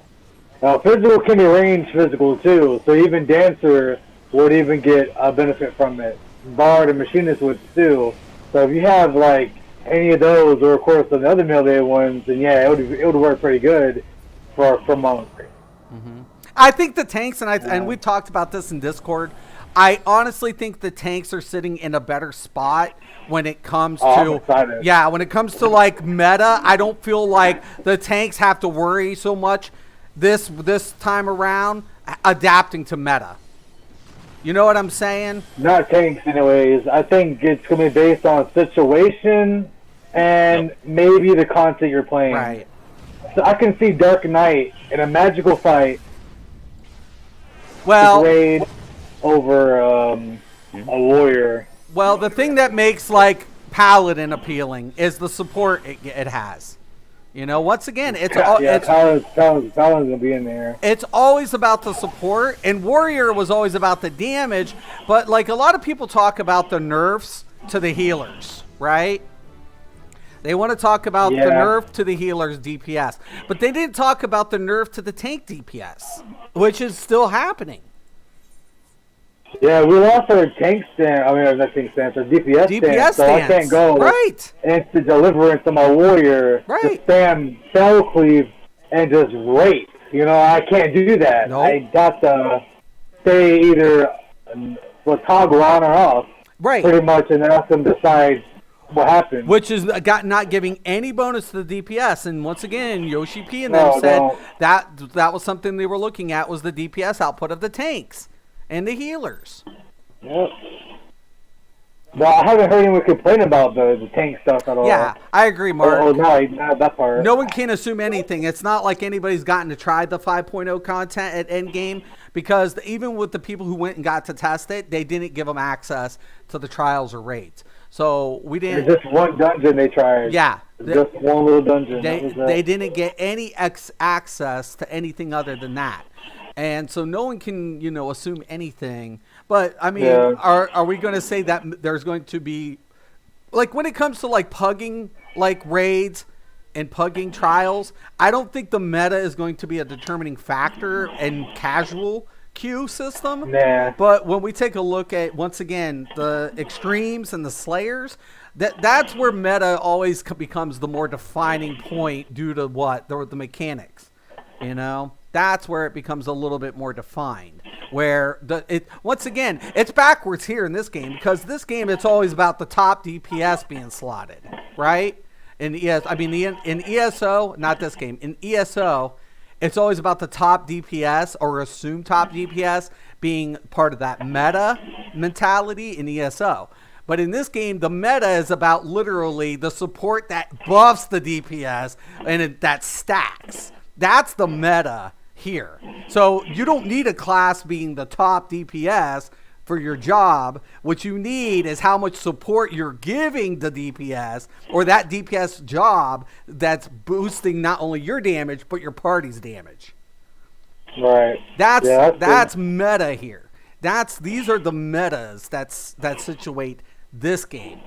physical can be range physical too. So even dancer would even get a benefit from it. Bard and machinist would too. So if you have like any of those, or of course the other melee ones, then yeah, it would work pretty good for Monk. Mm-hmm. I think the tanks, and we talked about this in Discord. I honestly think the tanks are sitting in a better spot when it comes to when it comes to like meta. I don't feel like the tanks have to worry so much this time around adapting to meta. You know what I'm saying? Not tanks, anyways. I think it's going to be based on situation and maybe the content you're playing. Right. So I can see Dark Knight in a magical fight. Well, raid over a warrior. Well, the thing that makes like Paladin appealing is the support it has. Once again, Paladin's gonna be in there. It's always about the support, and Warrior was always about the damage. But like a lot of people talk about the nerfs to the healers, right? They want to talk about the nerf to the healers DPS, but they didn't talk about the nerf to the tank DPS, which is still happening. Yeah, we lost our tank stand. I mean, not tank stand, our DPS stand. So I can't go into deliverance to my warrior to spam spell cleave and just rape. I can't do that. Nope. I got to stay either toggle on or off. Right. Pretty much, and then let them decide what happened. Which is not giving any bonus to the DPS. And once again, Yoshi P and them said that was something they were looking at, was the DPS output of the tanks and the healers. Yep. But I haven't heard anyone complain about the tank stuff at all. Yeah, I agree, Mark. Oh, no, that part. No one can assume anything. It's not like anybody's gotten to try the 5.0 content at Endgame, because even with the people who went and got to test it, they didn't give them access to the trials or raids. So we didn't. There's just one dungeon they tried. Yeah. Just one little dungeon. They didn't get any access to anything other than that. And so no one can, assume anything. But, I mean, are we going to say that there's going to be, like, when it comes to, like, pugging, like, raids and pugging trials, I don't think the meta is going to be a determining factor in casual Q system. Nah. But when we take a look at, once again, the extremes and the slayers, that's where meta always becomes the more defining point due to what? The mechanics. You know? That's where it becomes a little bit more defined. Where, once again, it's backwards here in this game, because this game, it's always about the top DPS being slotted, right? In ESO, not this game, in ESO, it's always about the top DPS or assumed top DPS being part of that meta mentality in ESO. But in this game, the meta is about literally the support that buffs the DPS and that stacks. That's the meta here. So you don't need a class being the top DPS for your job. What you need is how much support you're giving the DPS or that DPS job that's boosting not only your damage, but your party's damage. Right. That's meta here. These are the metas that situate this game.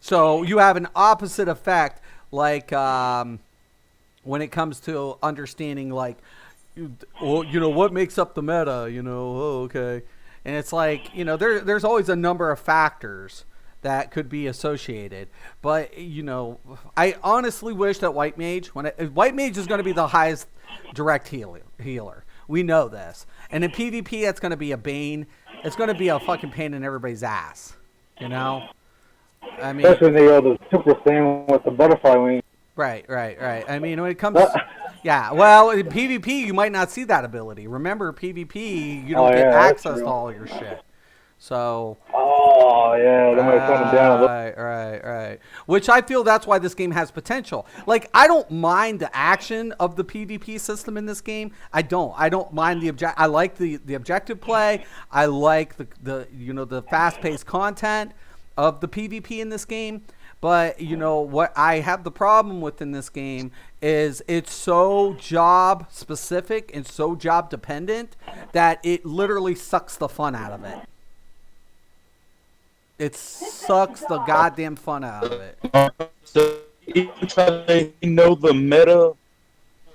So you have an opposite effect, like when it comes to understanding, like, well, you know, what makes up the meta, you know, oh, okay. And it's like, you know, there's always a number of factors that could be associated. But, you know, I honestly wish that White Mage, White Mage is going to be the highest direct healer. We know this. And in PvP, it's going to be a bane. It's going to be a fucking pain in everybody's ass, you know? I mean, especially when they go the super thing with the butterfly wing. Right. I mean, when it comes yeah, well, in PvP, you might not see that ability. Remember, PvP, you don't get access to all your shit. So. Oh, yeah, they might turn it down a little. Right. Which I feel that's why this game has potential. Like, I don't mind the action of the PvP system in this game. I don't mind the I like the objective play. I like the fast-paced content of the PvP in this game. But, you know, what I have the problem with in this game is it's so job specific and so job dependent that it literally sucks the fun out of it. It sucks the goddamn fun out of it. So, you know, the meta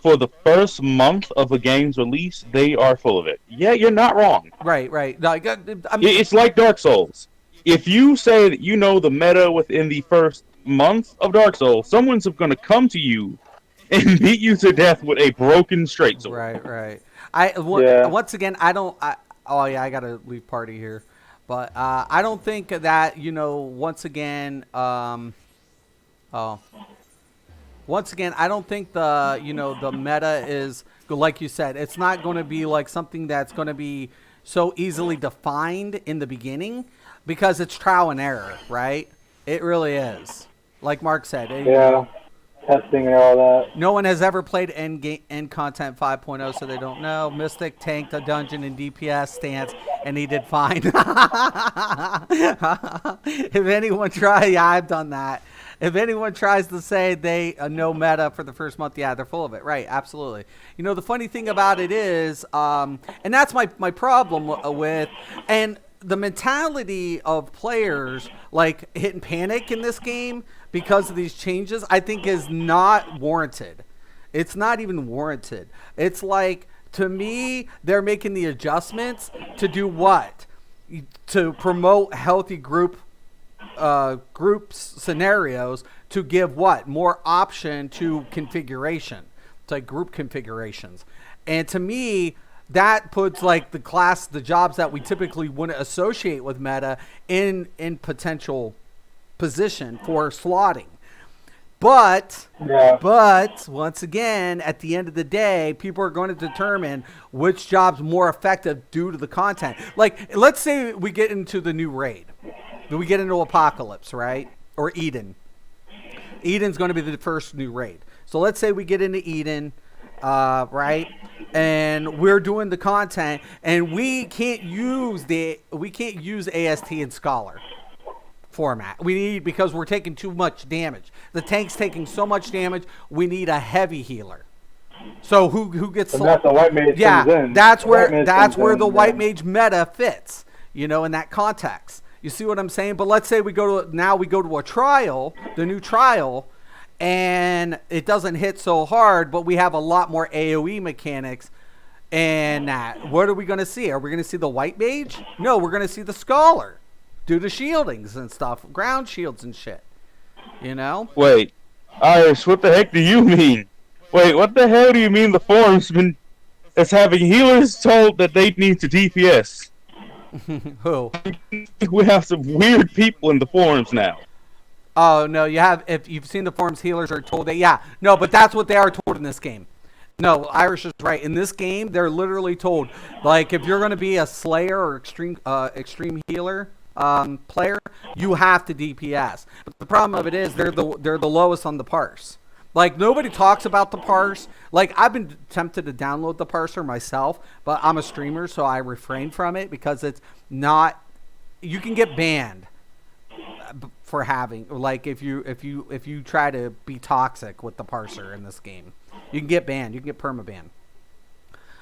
for the first month of a game's release, they are full of it. Yeah, you're not wrong. Right. Like, it's like Dark Souls. If you say that you know the meta within the first month of Dark Souls, someone's going to come to you and beat you to death with a broken straight sword. Right. Once again, I got to leave party here. But I don't think that, you know, once again, I don't think the meta is, like you said, it's not going to be like something that's going to be so easily defined in the beginning. Because it's trial and error, right? It really is. Like Mark said. Testing and all that. No one has ever played End Content 5.0, so they don't know. Mystic tanked a dungeon in DPS stance, and he did fine. If anyone I've done that. If anyone tries to say they know meta for the first month, yeah, they're full of it. Right, absolutely. You know, the funny thing about it is, and that's my problem with, and the mentality of players like hitting panic in this game because of these changes, I think is not warranted. It's not even warranted. It's like, to me, they're making the adjustments to do what? To promote healthy groups scenarios, to give what? More option to configuration. It's like group configurations. And to me, that puts like the jobs that we typically wouldn't associate with meta in potential position for slotting. But once again, at the end of the day, people are going to determine which job's more effective due to the content. Like, let's say we get into the new raid. We get into Apocalypse, right? Or Eden. Eden's going to be the first new raid. So let's say we get into Eden, right? And we're doing the content, and we can't use AST and Scholar format. Because we're taking too much damage. The tank's taking so much damage, we need a heavy healer. So who gets? And that's the White Mage comes in. That's where the White Mage meta fits. You know, in that context. You see what I'm saying? But let's say we go to a trial, the new trial. and it doesn't hit so hard, but we have a lot more AoE mechanics. And what are we going to see? Are we going to see the white mage? No, we're going to see the scholar due to shieldings and stuff, ground shields and shit. You know? Wait, Irish, what the heck do you mean? Wait, what the hell do you mean the forum's been is having healers told that they need to DPS? Who? We have some weird people in the forums now. Oh, no, you have, if you've seen the forums, healers are told that, yeah. No, but that's what they are told in this game. No, Irish is right. In this game, they're literally told, like, if you're going to be a Slayer or extreme healer player, you have to DPS. But the problem of it is they're the lowest on the parse. Like, nobody talks about the parse. Like, I've been tempted to download the parser myself, but I'm a streamer, so I refrain from it because it's not. You can get banned for having, like, if you try to be toxic with the parser in this game. You can get banned. You can get permaban.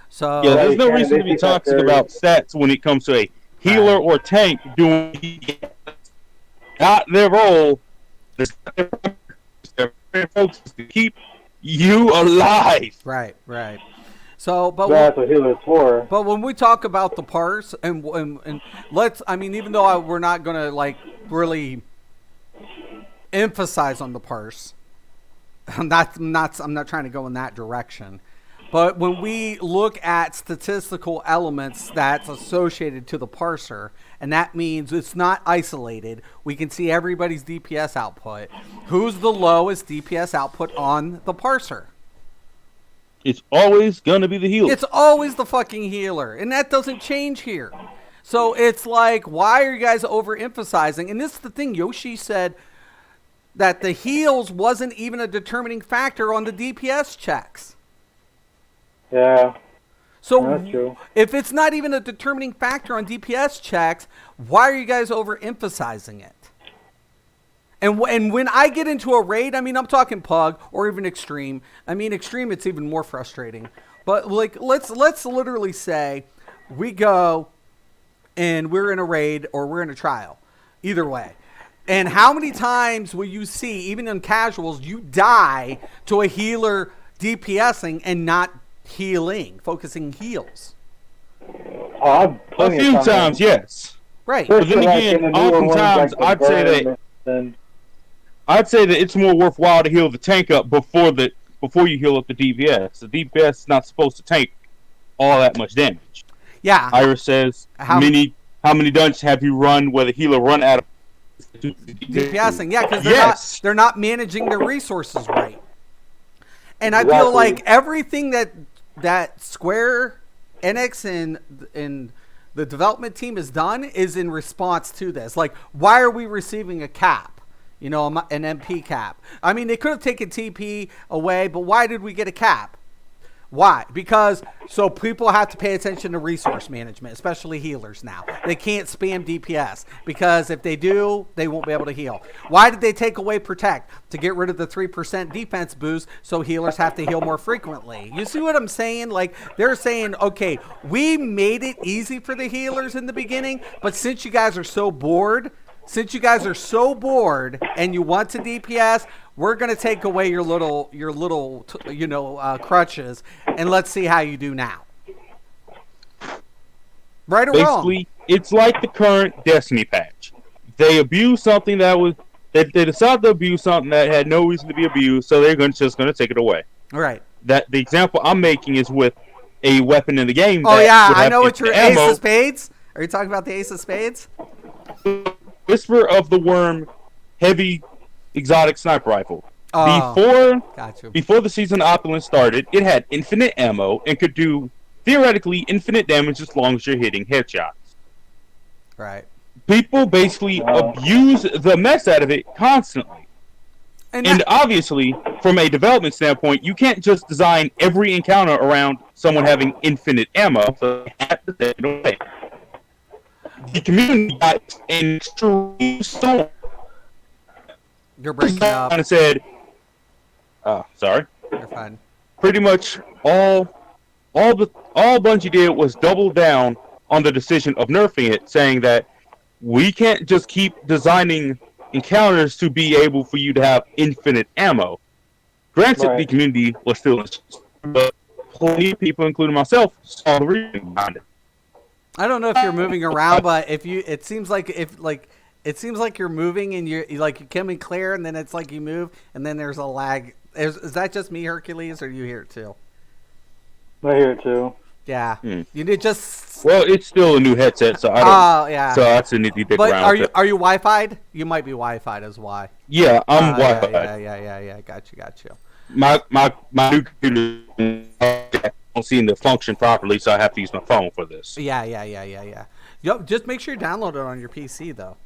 So yeah, there's no reason to be toxic about stats when it comes to a healer or tank doing not their role. Their focus is to keep you alive. Right. So, but that's what healer's for. But when we talk about the parse and let's, I mean, even though we're not gonna like really emphasize on the parse. I'm not trying to go in that direction. But when we look at statistical elements that's associated to the parser, and that means it's not isolated, we can see everybody's DPS output. Who's the lowest DPS output on the parser? It's always gonna be the healer. It's always the fucking healer, and that doesn't change here. So it's like, why are you guys overemphasizing? And this is the thing, Yoshi said that the heals wasn't even a determining factor on the DPS checks. Yeah. So that's true. If it's not even a determining factor on DPS checks, why are you guys overemphasizing it? And when I get into a raid, I mean, I'm talking Pug or even Extreme. I mean, Extreme, it's even more frustrating. But like, let's literally say we go and we're in a raid or we're in a trial. Either way. And how many times will you see, even in casuals, you die to a healer DPSing and not healing, focusing heals? A few times, yes. Right. But then again, oftentimes I'd say that it's more worthwhile to heal the tank up before you heal up the DPS. The DPS is not supposed to tank all that much damage. Yeah. Iris says, how many dungeons have you run where the healer run out of DPSing? Yeah, because they're not managing their resources right. And I feel like everything that Square Enix and the development team has done is in response to this. Like, why are we receiving a cap? You know, an MP cap. I mean, they could have taken TP away, but why did we get a cap? Why? Because so people have to pay attention to resource management, especially healers now. They can't spam DPS because if they do, they won't be able to heal. Why did they take away Protect? To get rid of the 3% defense boost so healers have to heal more frequently. You see what I'm saying? Like, they're saying, okay, we made it easy for the healers in the beginning, but since you guys are so bored and you want to DPS, we're going to take away your little crutches, and let's see how you do now. Right or wrong? Basically, it's like the current Destiny patch. They abused something they decided to abuse something that had no reason to be abused, so they're just going to take it away. Right. The example I'm making is with a weapon in the game. Oh yeah, I know what your Ace of Spades. Are you talking about the Ace of Spades? Whisper of the Worm, heavy exotic sniper rifle. Before the Season of Opulence started, it had infinite ammo and could do theoretically infinite damage as long as you're hitting headshots. Right. People basically abuse the mess out of it constantly. And obviously, from a development standpoint, you can't just design every encounter around someone having infinite ammo. So you have to take it away. The community got an extreme storm. You're breaking up. And said, sorry. You're fine. Pretty much all Bungie did was double down on the decision of nerfing it, saying that we can't just keep designing encounters to be able for you to have infinite ammo. Granted, Right. the community was still, but plenty of people, including myself, saw the reason behind it. I don't know if you're moving around, but it seems like you're moving and you're like you come in clear, and then it's like you move, and then there's a lag. Is that just me, Hercules, or you hear it too? I hear it too. Yeah, Hmm. you did just. Well, it's still a new headset, so I don't. Oh yeah. So I still need to dig But around. are with you it. are you Wi-Fi'd? You might be Wi-Fi'd as why. Yeah, I'm Wi-Fi. Yeah. Got you. My new computer don't seem to function properly, so I have to use my phone for this. Yeah. Yo, just make sure you download it on your PC though.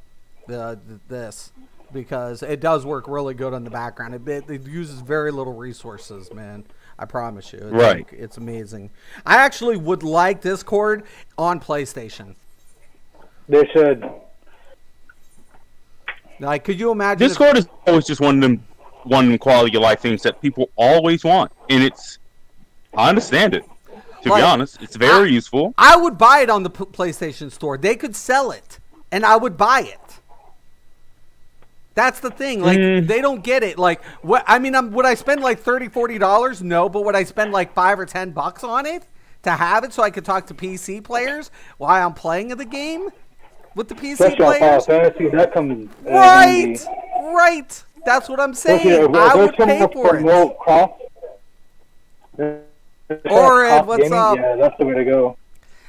This because it does work really good on the background. It uses very little resources, man. I promise you. Right. It's amazing. I actually would like Discord on PlayStation. They should. Like, could you imagine? if- Discord is always just one of them quality of life things that people always want, and I understand it. To Like, be honest, it's very useful. I would buy it on the PlayStation Store. They could sell it, and I would buy it. That's the thing. Like, they don't get it. Like, what? I mean, would I spend like $30, $40? No, but would I spend like $5 or $10 on it to have it so I could talk to PC players while I'm playing the game with the PC Especially on Final players? Fantasy, that comes Right, right. That's what I'm saying. I would pay for it. Or what's up? Yeah, that's the way to go.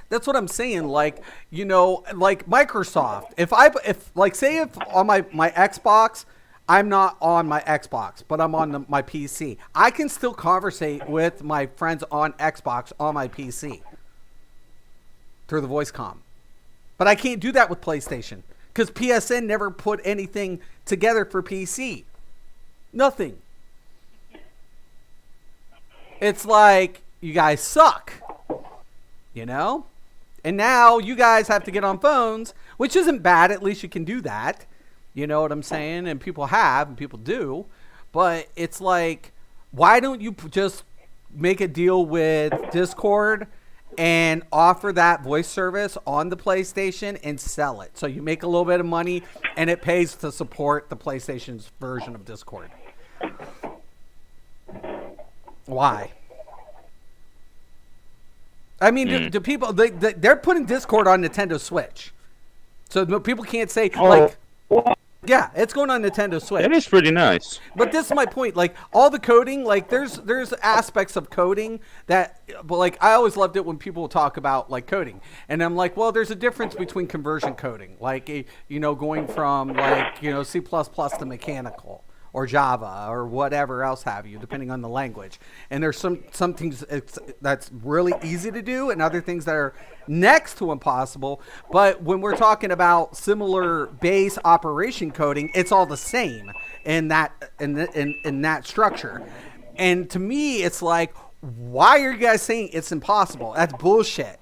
That's what I'm saying. Like, you know, like Microsoft. If on my Xbox, I'm not on my Xbox, but I'm on my PC. I can still conversate with my friends on Xbox on my PC through the voice comm. But I can't do that with PlayStation because PSN never put anything together for PC. Nothing. It's like, you guys suck. You know? And now you guys have to get on phones, which isn't bad. At least you can do that. You know what I'm saying? And people have, and people do. But it's like, why don't you just make a deal with Discord and offer that voice service on the PlayStation and sell it? So you make a little bit of money, and it pays to support the PlayStation's version of Discord. Why? I mean, do people they're putting Discord on Nintendo Switch, so people can't say like, yeah, it's going on Nintendo Switch. That is pretty nice. But this is my point. Like all the coding, like there's aspects of coding that, but like I always loved it when people talk about like coding, and I'm like, well, there's a difference between conversion coding, like going from like C++ to mechanical, or Java, or whatever else have you, depending on the language. And there's some things that's really easy to do, and other things that are next to impossible. But when we're talking about similar base operation coding, it's all the same in that structure. And to me, it's like, why are you guys saying it's impossible? That's bullshit.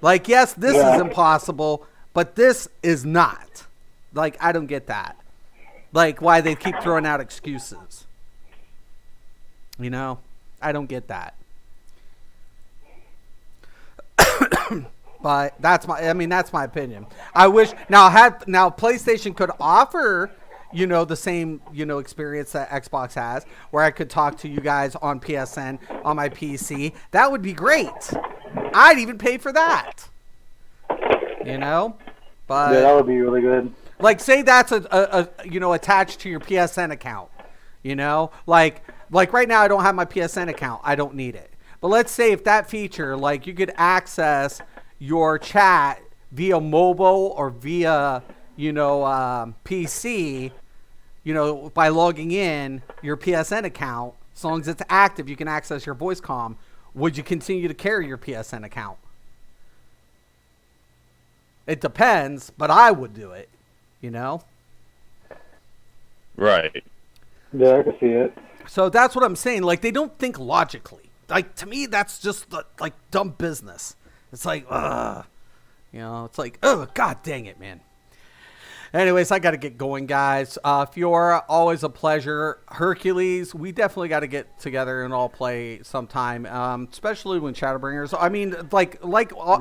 Like, yes, this is impossible, but this is not. Like, I don't get that. Like, why they keep throwing out excuses. I don't get that. But that's my opinion. I wish now PlayStation could offer, the same, experience that Xbox has, where I could talk to you guys on PSN on my PC. That would be great. I'd even pay for that. But Yeah, that would be really good. like, say that's attached to your PSN account. Like right now I don't have my PSN account. I don't need it. But let's say if that feature, like you could access your chat via mobile or via, PC, by logging in your PSN account, as long as it's active, you can access your voice comm. Would you continue to carry your PSN account? It depends, but I would do it. Right. Yeah, I can see it. So that's what I'm saying. Like, they don't think logically. Like, to me, that's just like dumb business. It's like, it's like, oh, god dang it, man. Anyways, I got to get going, guys. Fiora, always a pleasure. Hercules, we definitely got to get together and all play sometime, especially when Shadowbringers. I mean,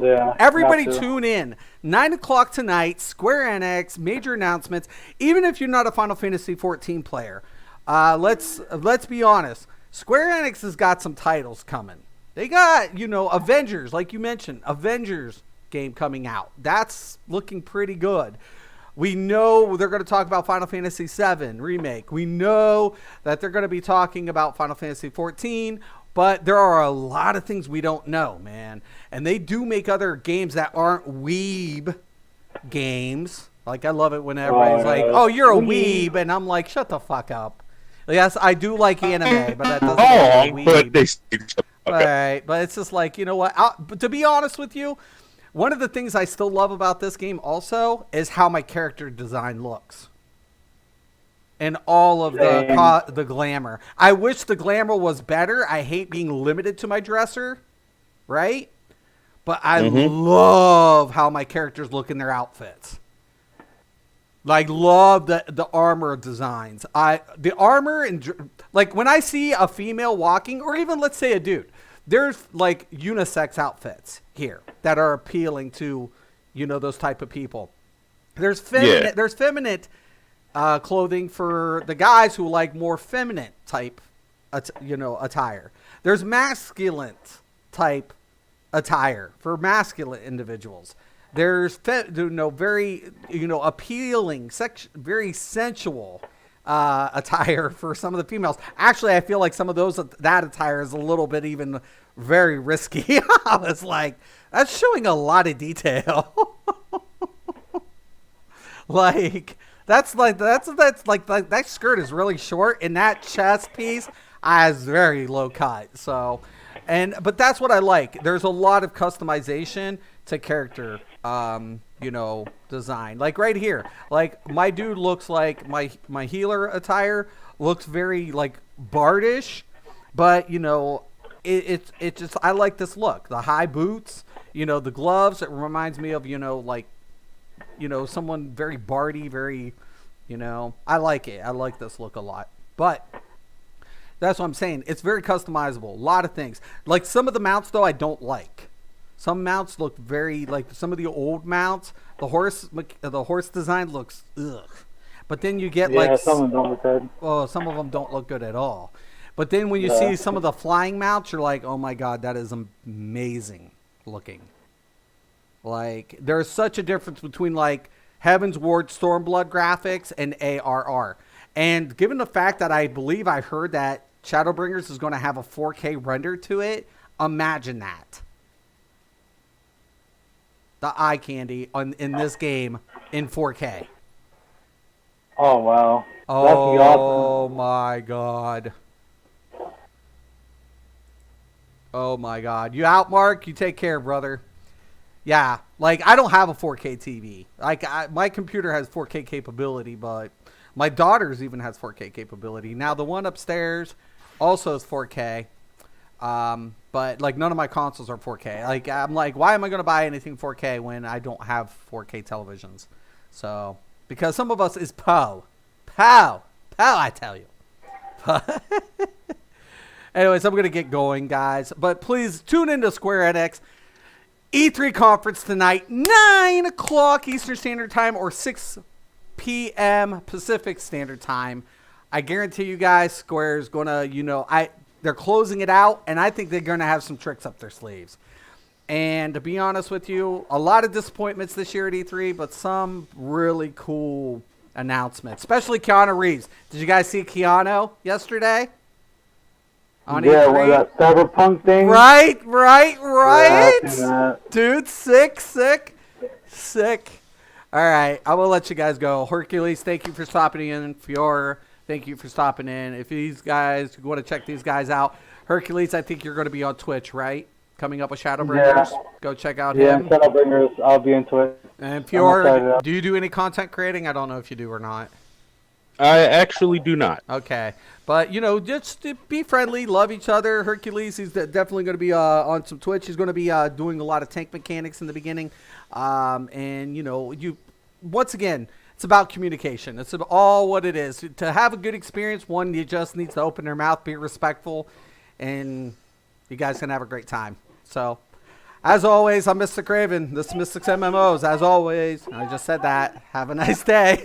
Yeah, everybody have to. tune in. 9 o'clock tonight, Square Enix, major announcements. Even if you're not a Final Fantasy 14 player, let's be honest. Square Enix has got some titles coming. They got, Avengers, like you mentioned, Avengers game coming out. That's looking pretty good. We know they're going to talk about Final Fantasy VII Remake. We know that they're going to be talking about Final Fantasy 14, but there are a lot of things we don't know, man. And they do make other games that aren't weeb games. Like, I love it when everybody's like, oh, you're a weeb. And I'm like, shut the fuck up. Yes, I do like anime, but that doesn't make me a but weeb. they. Right, but it's just like, you know what? But to be honest with you, one of the things I still love about this game also is how my character design looks. And all of the glamour. I wish the glamour was better. I hate being limited to my dresser, right? But I love how my characters look in their outfits. Like, love the armor designs. The armor and like when I see a female walking, or even let's say a dude, there's like unisex outfits here that are appealing to, those type of people. There's feminine clothing for the guys who like more feminine type, attire. There's masculine type attire for masculine individuals. There's very appealing, very sensual attire for some of the females. Actually, I feel like some of that attire is a little bit even very risky. I was like, that's showing a lot of detail. Like that skirt is really short, and that chest piece is very low cut. So, but that's what I like. There's a lot of customization to character design. Like right here, like my dude looks like my healer attire looks very like bardish, but it just, I like this look. The high boots, the gloves, it reminds me of someone very bardy, very I like it. I like this look a lot. But that's what I'm saying. It's very customizable. A lot of things. Like some of the mounts though I don't like. Some mounts look very like some of the old mounts. The horse design looks ugh. But then you get some of them don't look good. Oh, some of them don't look good at all. But then when you see some of the flying mounts, you're like, oh my god, that is amazing looking. Like there's such a difference between like Heaven's Ward Stormblood graphics and ARR. And given the fact that I believe I heard that Shadowbringers is going to have a 4K render to it, imagine that. The eye candy in this game in 4K. Oh wow! Oh That'd be awesome. my god! Oh my god! You out, Mark? You take care, brother. Yeah, like I don't have a 4K TV. Like my computer has 4K capability, but my daughter's even has 4K capability. Now the one upstairs also is 4K. But like none of my consoles are 4K. Like I'm like, why am I going to buy anything 4K when I don't have 4K televisions? So because some of us is pow, I tell you. Anyways, I'm going to get going, guys. But please tune into Square Enix E3 conference tonight, 9 o'clock Eastern Standard Time or 6 p.m. Pacific Standard Time. I guarantee you guys, Square's going to, they're closing it out, and I think they're going to have some tricks up their sleeves. And to be honest with you, a lot of disappointments this year at E3, but some really cool announcements, especially Keanu Reeves. Did you guys see Keanu yesterday? On Yeah, E3? well, that cyberpunk thing. Right? Yeah, I've seen that. Dude, sick. All right, I will let you guys go. Hercules, thank you for stopping in. Fiora, thank you for stopping in. If these guys want to check these guys out, Hercules, I think you're going to be on Twitch, right? Coming up with Shadowbringers. Yeah. Go check out Yeah, him. Shadowbringers. I'll be into it. And I'm Fiora, excited. do you do any content creating? I don't know if you do or not. I actually do not. Okay. But, just be friendly, love each other. Hercules, he's definitely going to be on some Twitch. He's going to be doing a lot of tank mechanics in the beginning. And, once again, It's about communication. It's all what it is. To have a good experience, one, you just need to open their mouth, be respectful, and you guys can have a great time. So, as always, I'm Mystic Raven. This is Mystics MMOs. As always, I just said that. Have a nice day.